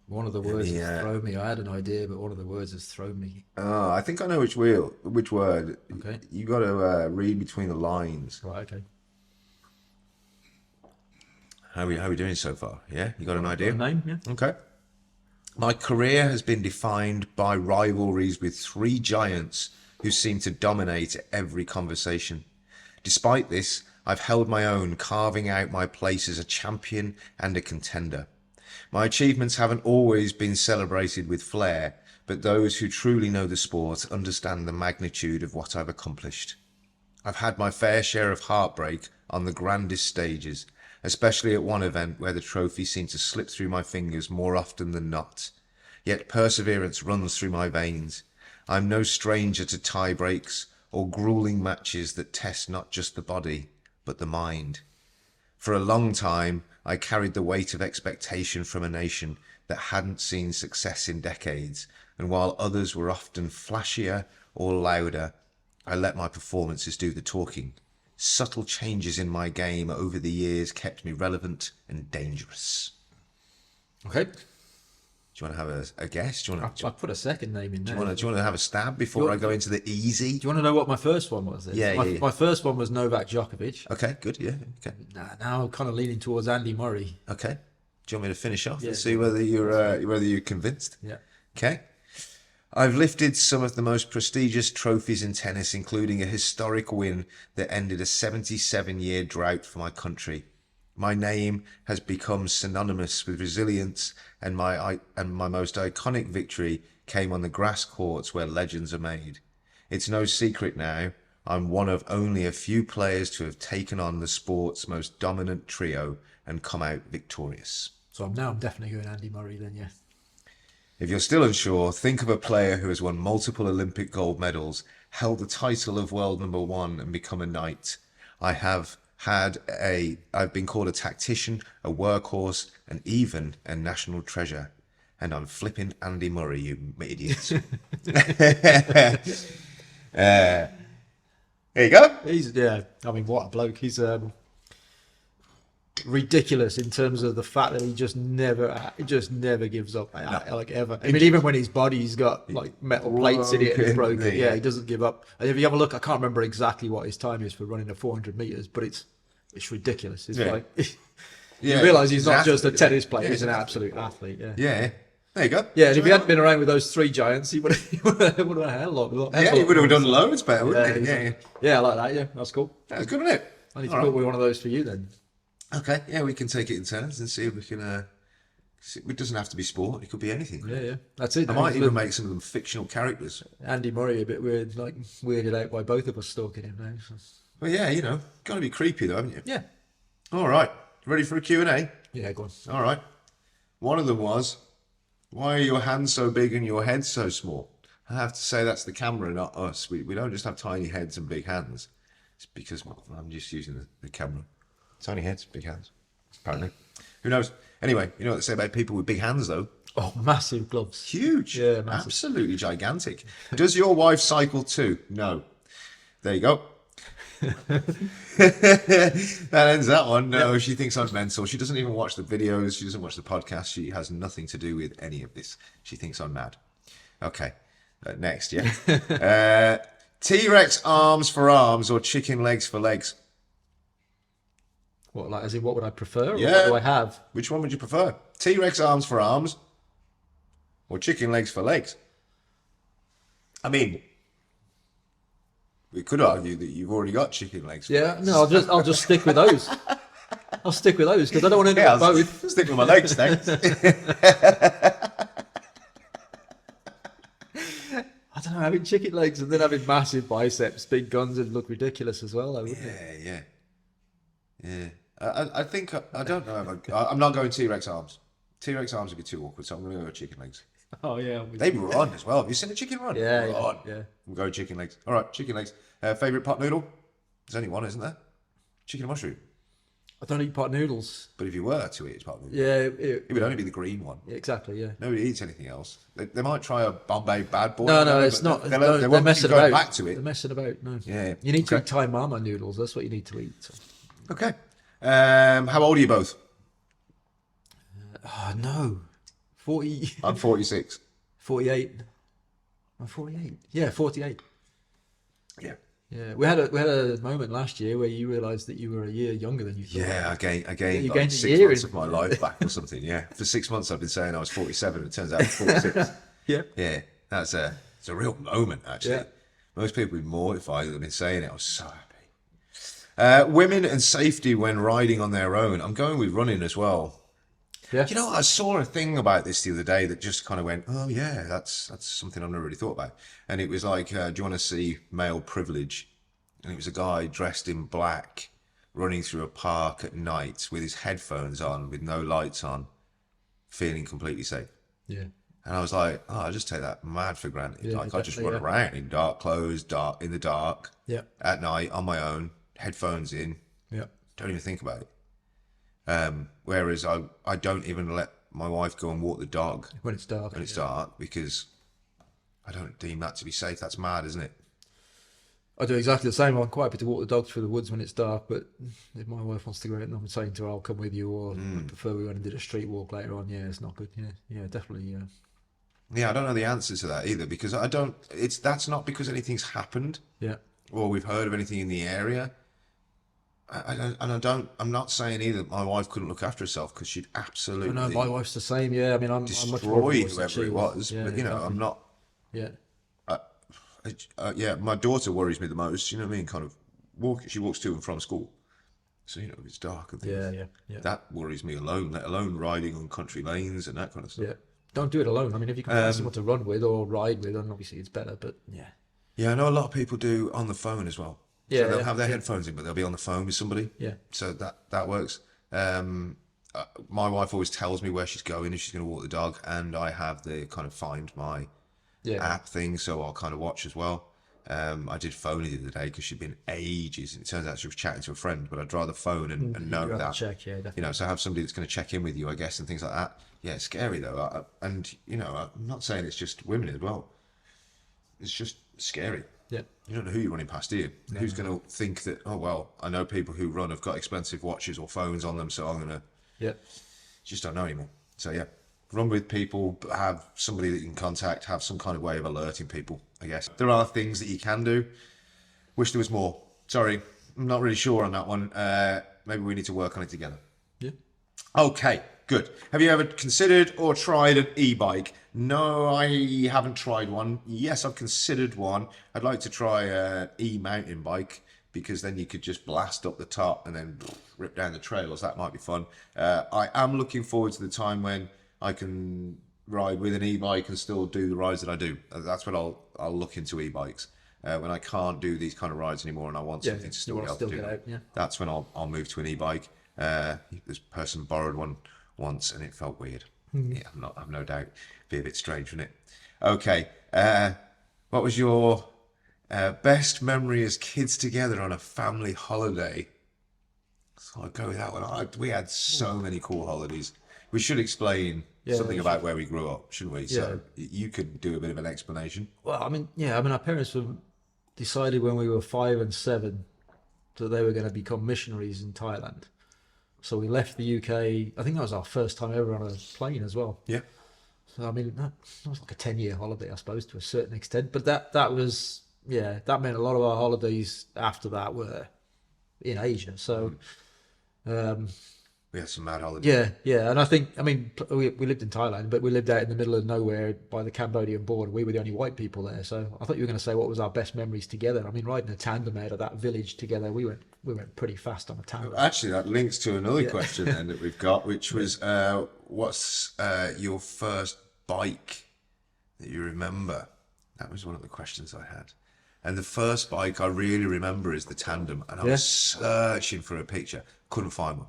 Speaker 2: One of the words has thrown me. I had an idea, but one of the words has thrown me.
Speaker 1: Oh, I think I know which word.
Speaker 2: Okay.
Speaker 1: You got to read between the lines.
Speaker 2: Right, okay.
Speaker 1: How are we doing so far? Yeah, you got an idea?
Speaker 2: Name, yeah.
Speaker 1: Okay. My career has been defined by rivalries with 3 giants who seem to dominate every conversation. Despite this, I've held my own, carving out my place as a champion and a contender. My achievements haven't always been celebrated with flair, but those who truly know the sport understand the magnitude of what I've accomplished. I've had my fair share of heartbreak on the grandest stages, especially at one event where the trophy seemed to slip through my fingers more often than not. Yet perseverance runs through my veins. I'm no stranger to tie breaks or grueling matches that test not just the body, but the mind. For a long time, I carried the weight of expectation from a nation that hadn't seen success in decades, and while others were often flashier or louder, I let my performances do the talking. Subtle changes in my game over the years kept me relevant and dangerous.
Speaker 2: Okay.
Speaker 1: Do you want to have a guess? Do you want
Speaker 2: I put a second name in there.
Speaker 1: do you want to have a stab before I go into the easy?
Speaker 2: Do you want to know what my first one was? Then?
Speaker 1: Yeah, yeah.
Speaker 2: My first one was Novak Djokovic.
Speaker 1: Okay, good. Yeah. Okay.
Speaker 2: Now I'm kind of leaning towards Andy Murray.
Speaker 1: Okay. Do you want me to finish off
Speaker 2: Yeah.
Speaker 1: and see whether you're convinced?
Speaker 2: Yeah.
Speaker 1: Okay. I've lifted some of the most prestigious trophies in tennis, including a historic win that ended a 77-year drought for my country. My name has become synonymous with resilience, and my most iconic victory came on the grass courts where legends are made. It's no secret now, I'm one of only a few players to have taken on the sport's most dominant trio and come out victorious.
Speaker 2: So I'm definitely going Andy Murray then, yeah.
Speaker 1: If you're still unsure, think of a player who has won multiple Olympic gold medals, held the title of world number one, and become a knight. I've been called a tactician, a workhorse, and even a national treasure. And I'm flipping Andy Murray, you idiots. There you go.
Speaker 2: I mean, what a bloke. He's ridiculous in terms of the fact that he just never gives up, like ever. I mean, even when his body's got like metal plates in it and it's broken, he doesn't give up. And if you have a look, I can't remember exactly what his time is for running a 400 meters, but it's ridiculous. It's like you realise he's not just a tennis player; he's an absolute athlete.
Speaker 1: Yeah. There you go.
Speaker 2: Yeah, and if he hadn't been around with those three giants, he would have had a hell of a lot.
Speaker 1: He would have done loads better, wouldn't he?
Speaker 2: Yeah, I like that. Yeah, that's cool.
Speaker 1: That's good, isn't it?
Speaker 2: I need to put one of those for you then.
Speaker 1: Okay, yeah, we can take it in turns and see if we can. It doesn't have to be sport; it could be anything.
Speaker 2: Yeah, that's it.
Speaker 1: I might even make some of them fictional characters.
Speaker 2: Andy Murray a bit weird, like weirded out by both of us stalking him now. So.
Speaker 1: Well, yeah, got to be creepy though, haven't you?
Speaker 2: Yeah.
Speaker 1: All right, ready for a Q&A?
Speaker 2: Yeah, go on.
Speaker 1: All right. One of them was, why are your hands so big and your head so small? I have to say that's the camera, not us. We don't just have tiny heads and big hands. It's because I'm just using the camera. Tiny heads, big hands, apparently. Who knows? Anyway, you know what they say about people with big hands, though?
Speaker 2: Oh, massive gloves.
Speaker 1: Huge.
Speaker 2: Yeah, massive.
Speaker 1: Absolutely gigantic. Does your wife cycle too? No. There you go. That ends that one. No, she thinks I'm mental. She doesn't even watch the videos. She doesn't watch the podcast. She has nothing to do with any of this. She thinks I'm mad. Okay. Next, yeah. T-Rex arms for arms or chicken legs for legs?
Speaker 2: What, like, as in what would I prefer? Or
Speaker 1: Yeah.
Speaker 2: what do I have?
Speaker 1: Which one would you prefer? T-Rex arms for arms or chicken legs for legs? I mean, we could argue that you've already got chicken legs.
Speaker 2: Yeah, no, I'll just stick with those. I'll stick with those because I don't want to end up both.
Speaker 1: Stick with my legs, thanks.
Speaker 2: I don't know, having chicken legs and then having massive biceps, big guns would look ridiculous as well, though, wouldn't it?
Speaker 1: Yeah. I think, I don't know. I'm not going T-Rex arms. T-Rex arms would be too awkward, so I'm going to go chicken legs.
Speaker 2: Oh, yeah.
Speaker 1: They run as well. Have you seen a chicken run?
Speaker 2: Yeah,
Speaker 1: Run.
Speaker 2: yeah.
Speaker 1: I'm going chicken legs. All right, chicken legs. Favourite pot noodle? There's only one, isn't there? Chicken and mushroom.
Speaker 2: I don't eat pot noodles.
Speaker 1: But if you were to eat pot noodle,
Speaker 2: Yeah,
Speaker 1: it would only be the green one.
Speaker 2: exactly, yeah.
Speaker 1: Nobody eats anything else. They might try a Bombay bad boy.
Speaker 2: No, it's not.
Speaker 1: They
Speaker 2: They're
Speaker 1: won't
Speaker 2: messing
Speaker 1: go
Speaker 2: about.
Speaker 1: back to it.
Speaker 2: They're messing about, no.
Speaker 1: Yeah.
Speaker 2: You need to
Speaker 1: Okay.
Speaker 2: eat Thai mama noodles. That's what you need to eat. So.
Speaker 1: Okay. How old are you both?
Speaker 2: Oh, no. 40...
Speaker 1: I'm 46.
Speaker 2: 48. I'm 48. Yeah, 48.
Speaker 1: Yeah.
Speaker 2: Yeah, we had a moment last year where you realised that you were a year younger than you thought.
Speaker 1: Yeah, I gained
Speaker 2: You
Speaker 1: like
Speaker 2: gained a
Speaker 1: 6
Speaker 2: year
Speaker 1: months
Speaker 2: in-
Speaker 1: of my life back or something. Yeah. For 6 months I've been saying I was 47 and it turns out I'm 46.
Speaker 2: Yeah.
Speaker 1: Yeah. It's a real moment, actually.
Speaker 2: Yeah.
Speaker 1: Most people would be mortified that I've been saying it. I was so happy. Women and safety when riding on their own. I'm going with running as well.
Speaker 2: Yeah.
Speaker 1: You know, I saw a thing about this the other day that just kind of went, oh yeah, that's something I've never really thought about. And it was like, do you want to see male privilege? And it was a guy dressed in black running through a park at night with his headphones on, with no lights on, feeling completely safe.
Speaker 2: Yeah.
Speaker 1: And I was like, oh, I just take that mad for granted.
Speaker 2: Yeah,
Speaker 1: like I just
Speaker 2: exactly,
Speaker 1: run around in dark clothes, in the dark,
Speaker 2: Yeah.
Speaker 1: at night on my own, headphones in,
Speaker 2: Yeah.
Speaker 1: don't even think about it. Whereas I don't even let my wife go and walk the dog
Speaker 2: When it's dark.
Speaker 1: when it's dark because I don't deem that to be safe. That's mad, isn't it?
Speaker 2: I do exactly the same. I'm quite happy to walk the dog through the woods when it's dark, but if my wife wants to go out and I'm saying to her, I'll come with you, or I prefer we went and did a street walk later on. Yeah, it's not good. Yeah, definitely. Yeah.
Speaker 1: Yeah, I don't know the answer to that either because that's not because anything's happened
Speaker 2: Yeah.
Speaker 1: or we've heard of anything in the area. I'm not saying either that my wife couldn't look after herself because she'd absolutely
Speaker 2: No, my wife's the same. Yeah, I mean, I'm much more
Speaker 1: destroy
Speaker 2: divorced than
Speaker 1: whoever
Speaker 2: she
Speaker 1: it was.
Speaker 2: Yeah,
Speaker 1: But, you know,
Speaker 2: exactly. Yeah.
Speaker 1: Yeah, my daughter worries me the most. You know what I mean? Kind of she walks to and from school, so you know if it's dark and things.
Speaker 2: Yeah.
Speaker 1: That worries me alone. Let alone riding on country lanes and that kind of stuff.
Speaker 2: Yeah. Don't do it alone. I mean, if you can find someone to run with or ride with, then obviously it's better. But yeah.
Speaker 1: Yeah, I know a lot of people do on the phone as well.
Speaker 2: Yeah,
Speaker 1: so they'll
Speaker 2: yeah,
Speaker 1: have their headphones in, but they'll be on the phone with somebody.
Speaker 2: Yeah.
Speaker 1: So that works. My wife always tells me where she's going if she's going to walk the dog, and I have the kind of Find My app thing, so I'll kind of watch as well. I did phone her the other day because she'd been ages, and it turns out she was chatting to a friend, but I'd rather phone and know that.
Speaker 2: Check, yeah, definitely.
Speaker 1: You know, so have somebody that's going to check in with you, I guess, and things like that. Yeah, it's scary though. And, you know, I'm not saying it's just women as well. It's just scary.
Speaker 2: Yeah.
Speaker 1: You don't know who you're running past, do you? Who's going to think that, oh, well, I know people who run have got expensive watches or phones on them, so I'm going to...
Speaker 2: Yeah.
Speaker 1: Just don't know anymore. So, yeah, run with people, have somebody that you can contact, have some kind of way of alerting people, I guess. There are things that you can do. Wish there was more. Sorry, I'm not really sure on that one. Maybe we need to work on it together.
Speaker 2: Yeah.
Speaker 1: Okay, good. Have you ever considered or tried an e-bike? No, I haven't tried one. Yes, I've considered one. I'd like to try an e-mountain bike because then you could just blast up the top and then rip down the trails. That might be fun. I am looking forward to the time when I can ride with an e-bike and still do the rides that I do. That's when I'll look into e-bikes. When I can't do these kind of rides anymore and I want something to still be able to do that.
Speaker 2: Yeah.
Speaker 1: That's when I'll move to an e-bike. This person borrowed one once and it felt weird. Yeah, I've no doubt. Be a bit strange, wouldn't it? Okay. What was your best memory as kids together on a family holiday? So I'll go with that one. We had so many cool holidays. We should explain something about where we grew up, shouldn't we? So you could do a bit of an explanation.
Speaker 2: Well, I mean, our parents decided when we were 5 and 7 that they were going to become missionaries in Thailand. So we left the UK. I think that was our first time ever on a plane as well.
Speaker 1: Yeah.
Speaker 2: So I mean, that was like a 10-year holiday, I suppose, to a certain extent. But that was, that meant a lot of our holidays after that were in Asia. So
Speaker 1: we had some mad holidays.
Speaker 2: Yeah. And I mean, we lived in Thailand, but we lived out in the middle of nowhere by the Cambodian border. We were the only white people there. So I thought you were going to say what was our best memories together. I mean, riding a tandem out of that village together, we went pretty fast on a tandem.
Speaker 1: Actually, that links to another question then that we've got, which was, what's your first bike that you remember? That was one of the questions I had. And the first bike I really remember is the tandem. And I was searching for a picture, couldn't find one.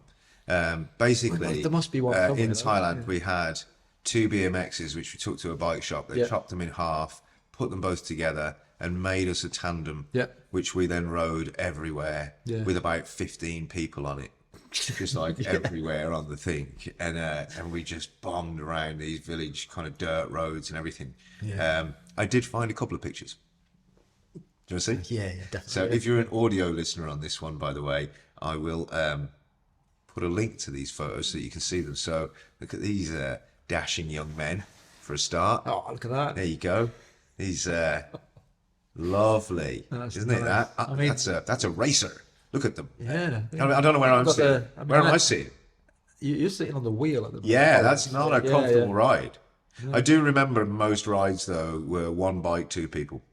Speaker 1: Basically,
Speaker 2: there must be one
Speaker 1: in Thailand, we had 2 BMXs, which we took to a bike shop. They chopped them in half, put them both together, and made us a tandem, which we then rode everywhere with about 15 people on it, just like everywhere on the thing. And we just bombed around these village kind of dirt roads and everything. I did find a couple of pictures. Do you want to see?
Speaker 2: Yeah, definitely.
Speaker 1: So if you're an audio listener on this one, by the way, I will put a link to these photos so you can see them. So look at these dashing young men for a start.
Speaker 2: Oh, look at that.
Speaker 1: There you go. These lovely, isn't it? That I mean, that's a racer. Look at them.
Speaker 2: Yeah.
Speaker 1: I don't know where I'm sitting. Where am I sitting?
Speaker 2: You're sitting on the wheel at the moment.
Speaker 1: Yeah, that's not a comfortable ride. I do remember most rides though were one bike, 2 people.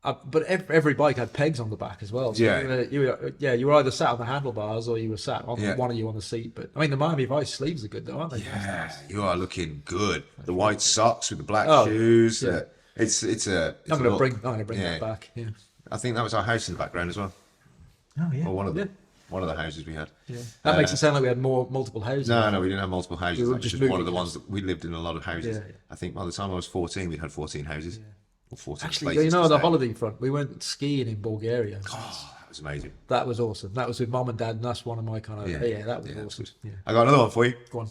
Speaker 2: But every bike had pegs on the back as well. So you were either sat on the handlebars or you were sat on one of you on the seat. But I mean, the Miami Vice sleeves are good though, aren't they?
Speaker 1: Yeah, you are looking good. The white socks with the black shoes.
Speaker 2: Yeah.
Speaker 1: It's
Speaker 2: I'm going to bring that back. Yeah.
Speaker 1: I think that was our house in the background as well.
Speaker 2: Oh yeah.
Speaker 1: Or one of them. One of the houses we had.
Speaker 2: Yeah. That makes it sound like we had multiple houses.
Speaker 1: No, we didn't have multiple houses. That was just one of the
Speaker 2: moving.
Speaker 1: ones that we lived in a lot of houses.
Speaker 2: Yeah.
Speaker 1: I think by the time I was 14, we'd had 14 houses. Yeah. Or 14
Speaker 2: Actually,
Speaker 1: places
Speaker 2: the
Speaker 1: to stay.
Speaker 2: holiday front, we went skiing in Bulgaria.
Speaker 1: Oh, that was amazing.
Speaker 2: That was awesome. That was with mum and dad, and that's one of my kind of that was awesome. Yeah.
Speaker 1: I got another one for you.
Speaker 2: Go on.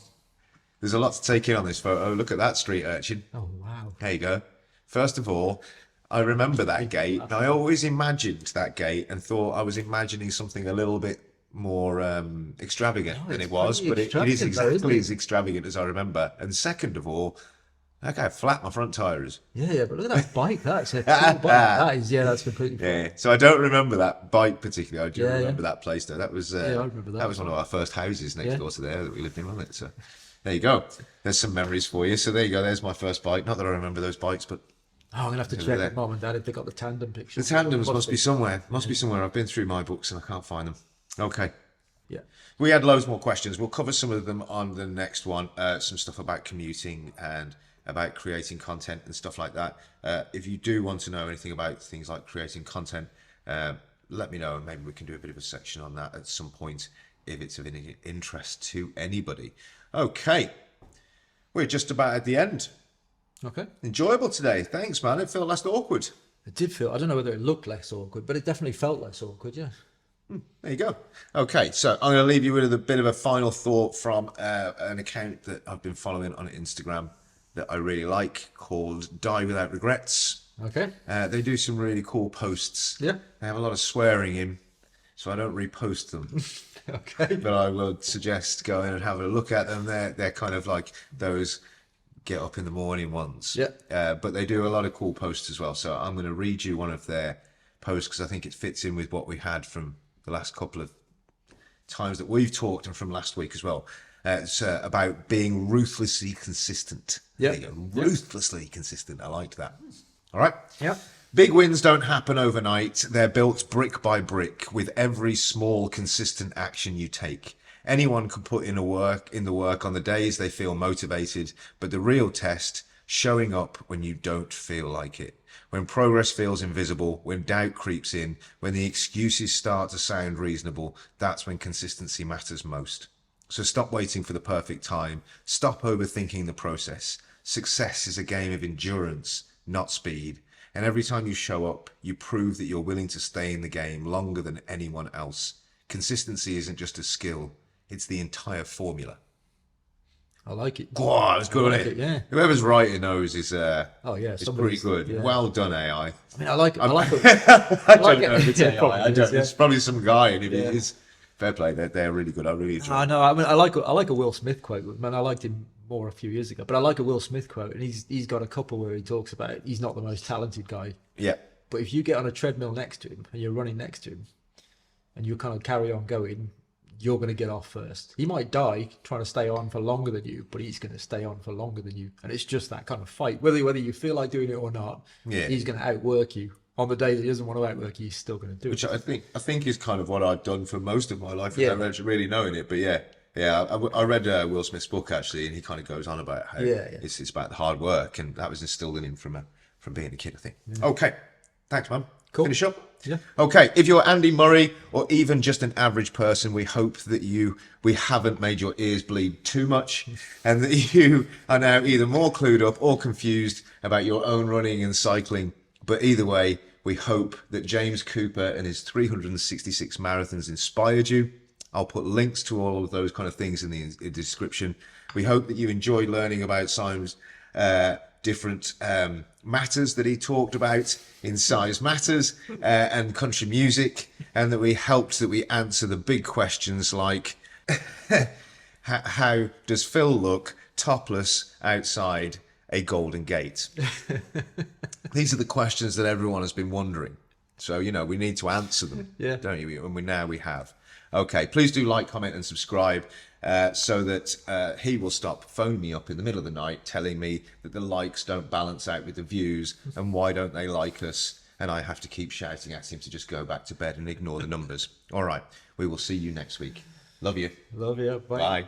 Speaker 1: There's a lot to take in on this photo. Look at that street urchin.
Speaker 2: Oh wow.
Speaker 1: There you go. First of all, I remember that gate. And I always imagined that gate and thought I was imagining something a little bit more extravagant than it was, but it is exactly as extravagant as I remember. And second of all, look how flat my front tire is.
Speaker 2: Yeah, but look at that bike. That's a cool bike. That is, that's completely flat.
Speaker 1: Yeah, so I don't remember that bike particularly. I do remember that place though. That was
Speaker 2: I remember that.
Speaker 1: That was one of our first houses next door to there that we lived in, wasn't it? So there you go. There's some memories for you. So there you go. There's my first bike. Not that I remember those bikes, but
Speaker 2: I'm going to have to check with Mum and Dad if they got the tandem
Speaker 1: The
Speaker 2: pictures.
Speaker 1: tandems must be somewhere. Must be somewhere. I've been through my books and I can't find them. Okay.
Speaker 2: Yeah.
Speaker 1: We had loads more questions. We'll cover some of them on the next one. Some stuff about commuting and about creating content and stuff like that. If you do want to know anything about things like creating content, let me know, and maybe we can do a bit of a section on that at some point if it's of any interest to anybody. Okay. We're just about at the end.
Speaker 2: Okay.
Speaker 1: Enjoyable today. Thanks, man. It felt less awkward.
Speaker 2: It did feel, I don't know whether it looked less awkward, but it definitely felt less awkward, yeah.
Speaker 1: There you go. Okay, so I'm going to leave you with a bit of a final thought from an account that I've been following on Instagram that I really like called Die Without Regrets.
Speaker 2: Okay.
Speaker 1: They do some really cool posts.
Speaker 2: Yeah.
Speaker 1: They have a lot of swearing in, so I don't repost them.
Speaker 2: Okay.
Speaker 1: But I would suggest going and having a look at them. They're kind of like those get up in the morning ones.
Speaker 2: Yeah.
Speaker 1: But they do a lot of cool posts as well. So I'm going to read you one of their posts because I think it fits in with what we had from the last couple of times that we've talked and from last week as well. It's about being ruthlessly consistent.
Speaker 2: Yeah.
Speaker 1: There you go. Ruthlessly consistent. I liked that. All right.
Speaker 2: Yeah.
Speaker 1: Big wins don't happen overnight. They're built brick by brick with every small, consistent action you take. Anyone can put in the work on the days they feel motivated, but the real test, showing up when you don't feel like it. When progress feels invisible, when doubt creeps in, when the excuses start to sound reasonable, that's when consistency matters most. So stop waiting for the perfect time. Stop overthinking the process. Success is a game of endurance, not speed. And every time you show up, you prove that you're willing to stay in the game longer than anyone else. Consistency isn't just a skill, it's the entire formula.
Speaker 2: I like it.
Speaker 1: Oh, that's good,
Speaker 2: I like
Speaker 1: isn't it?
Speaker 2: Yeah.
Speaker 1: Whoever's writing those is
Speaker 2: Oh yeah.
Speaker 1: it's pretty good.
Speaker 2: Yeah.
Speaker 1: Well done, AI.
Speaker 2: I mean, I like it.
Speaker 1: I
Speaker 2: like
Speaker 1: don't know if it's
Speaker 2: Yeah,
Speaker 1: AI.
Speaker 2: probably
Speaker 1: I don't,
Speaker 2: is, yeah.
Speaker 1: It's probably some guy, and if
Speaker 2: Yeah.
Speaker 1: it is, fair play. They're really good. I really enjoy
Speaker 2: I
Speaker 1: it.
Speaker 2: know. I mean, I like a Will Smith quote. Man, I liked him more a few years ago, but I like a Will Smith quote, and he's got a couple where he talks about he's not the most talented guy,
Speaker 1: Yeah.
Speaker 2: but if you get on a treadmill next to him and you're running next to him, and you kind of carry on going, you're going to get off first. He might die trying to stay on for longer than you, but he's going to stay on for longer than you, and it's just that kind of fight. Whether you feel like doing it or not,
Speaker 1: Yeah.
Speaker 2: he's going to outwork you. On the day that he doesn't want to outwork you, he's still going to do
Speaker 1: Which
Speaker 2: it.
Speaker 1: I think is kind of what I've done for most of my life
Speaker 2: Yeah.
Speaker 1: without actually really knowing it. But yeah. I read Will Smith's book actually, and he kind of goes on about how it's about the hard work, and that was instilled in him from being a kid, I think. Okay, thanks, man.
Speaker 2: Cool.
Speaker 1: Finish up.
Speaker 2: Yeah.
Speaker 1: Okay, if you're Andy Murray or even just an average person, we hope that we haven't made your ears bleed too much, and that you are now either more clued up or confused about your own running and cycling. But either way, we hope that James Cooper and his 366 marathons inspired you. I'll put links to all of those kind of things in the description. We hope that you enjoyed learning about Simon's different matters that he talked about in Size Matters and country music, and that we answer the big questions like how does Phil look topless outside a Golden Gate? These are the questions that everyone has been wondering. So, we need to answer them, don't you? And we have. Okay, please do like, comment and subscribe so that he will stop phoning me up in the middle of the night telling me that the likes don't balance out with the views and why don't they like us, and I have to keep shouting at him to just go back to bed and ignore the numbers. All right, we will see you next week. Love you.
Speaker 2: Love you. Bye.
Speaker 1: Bye.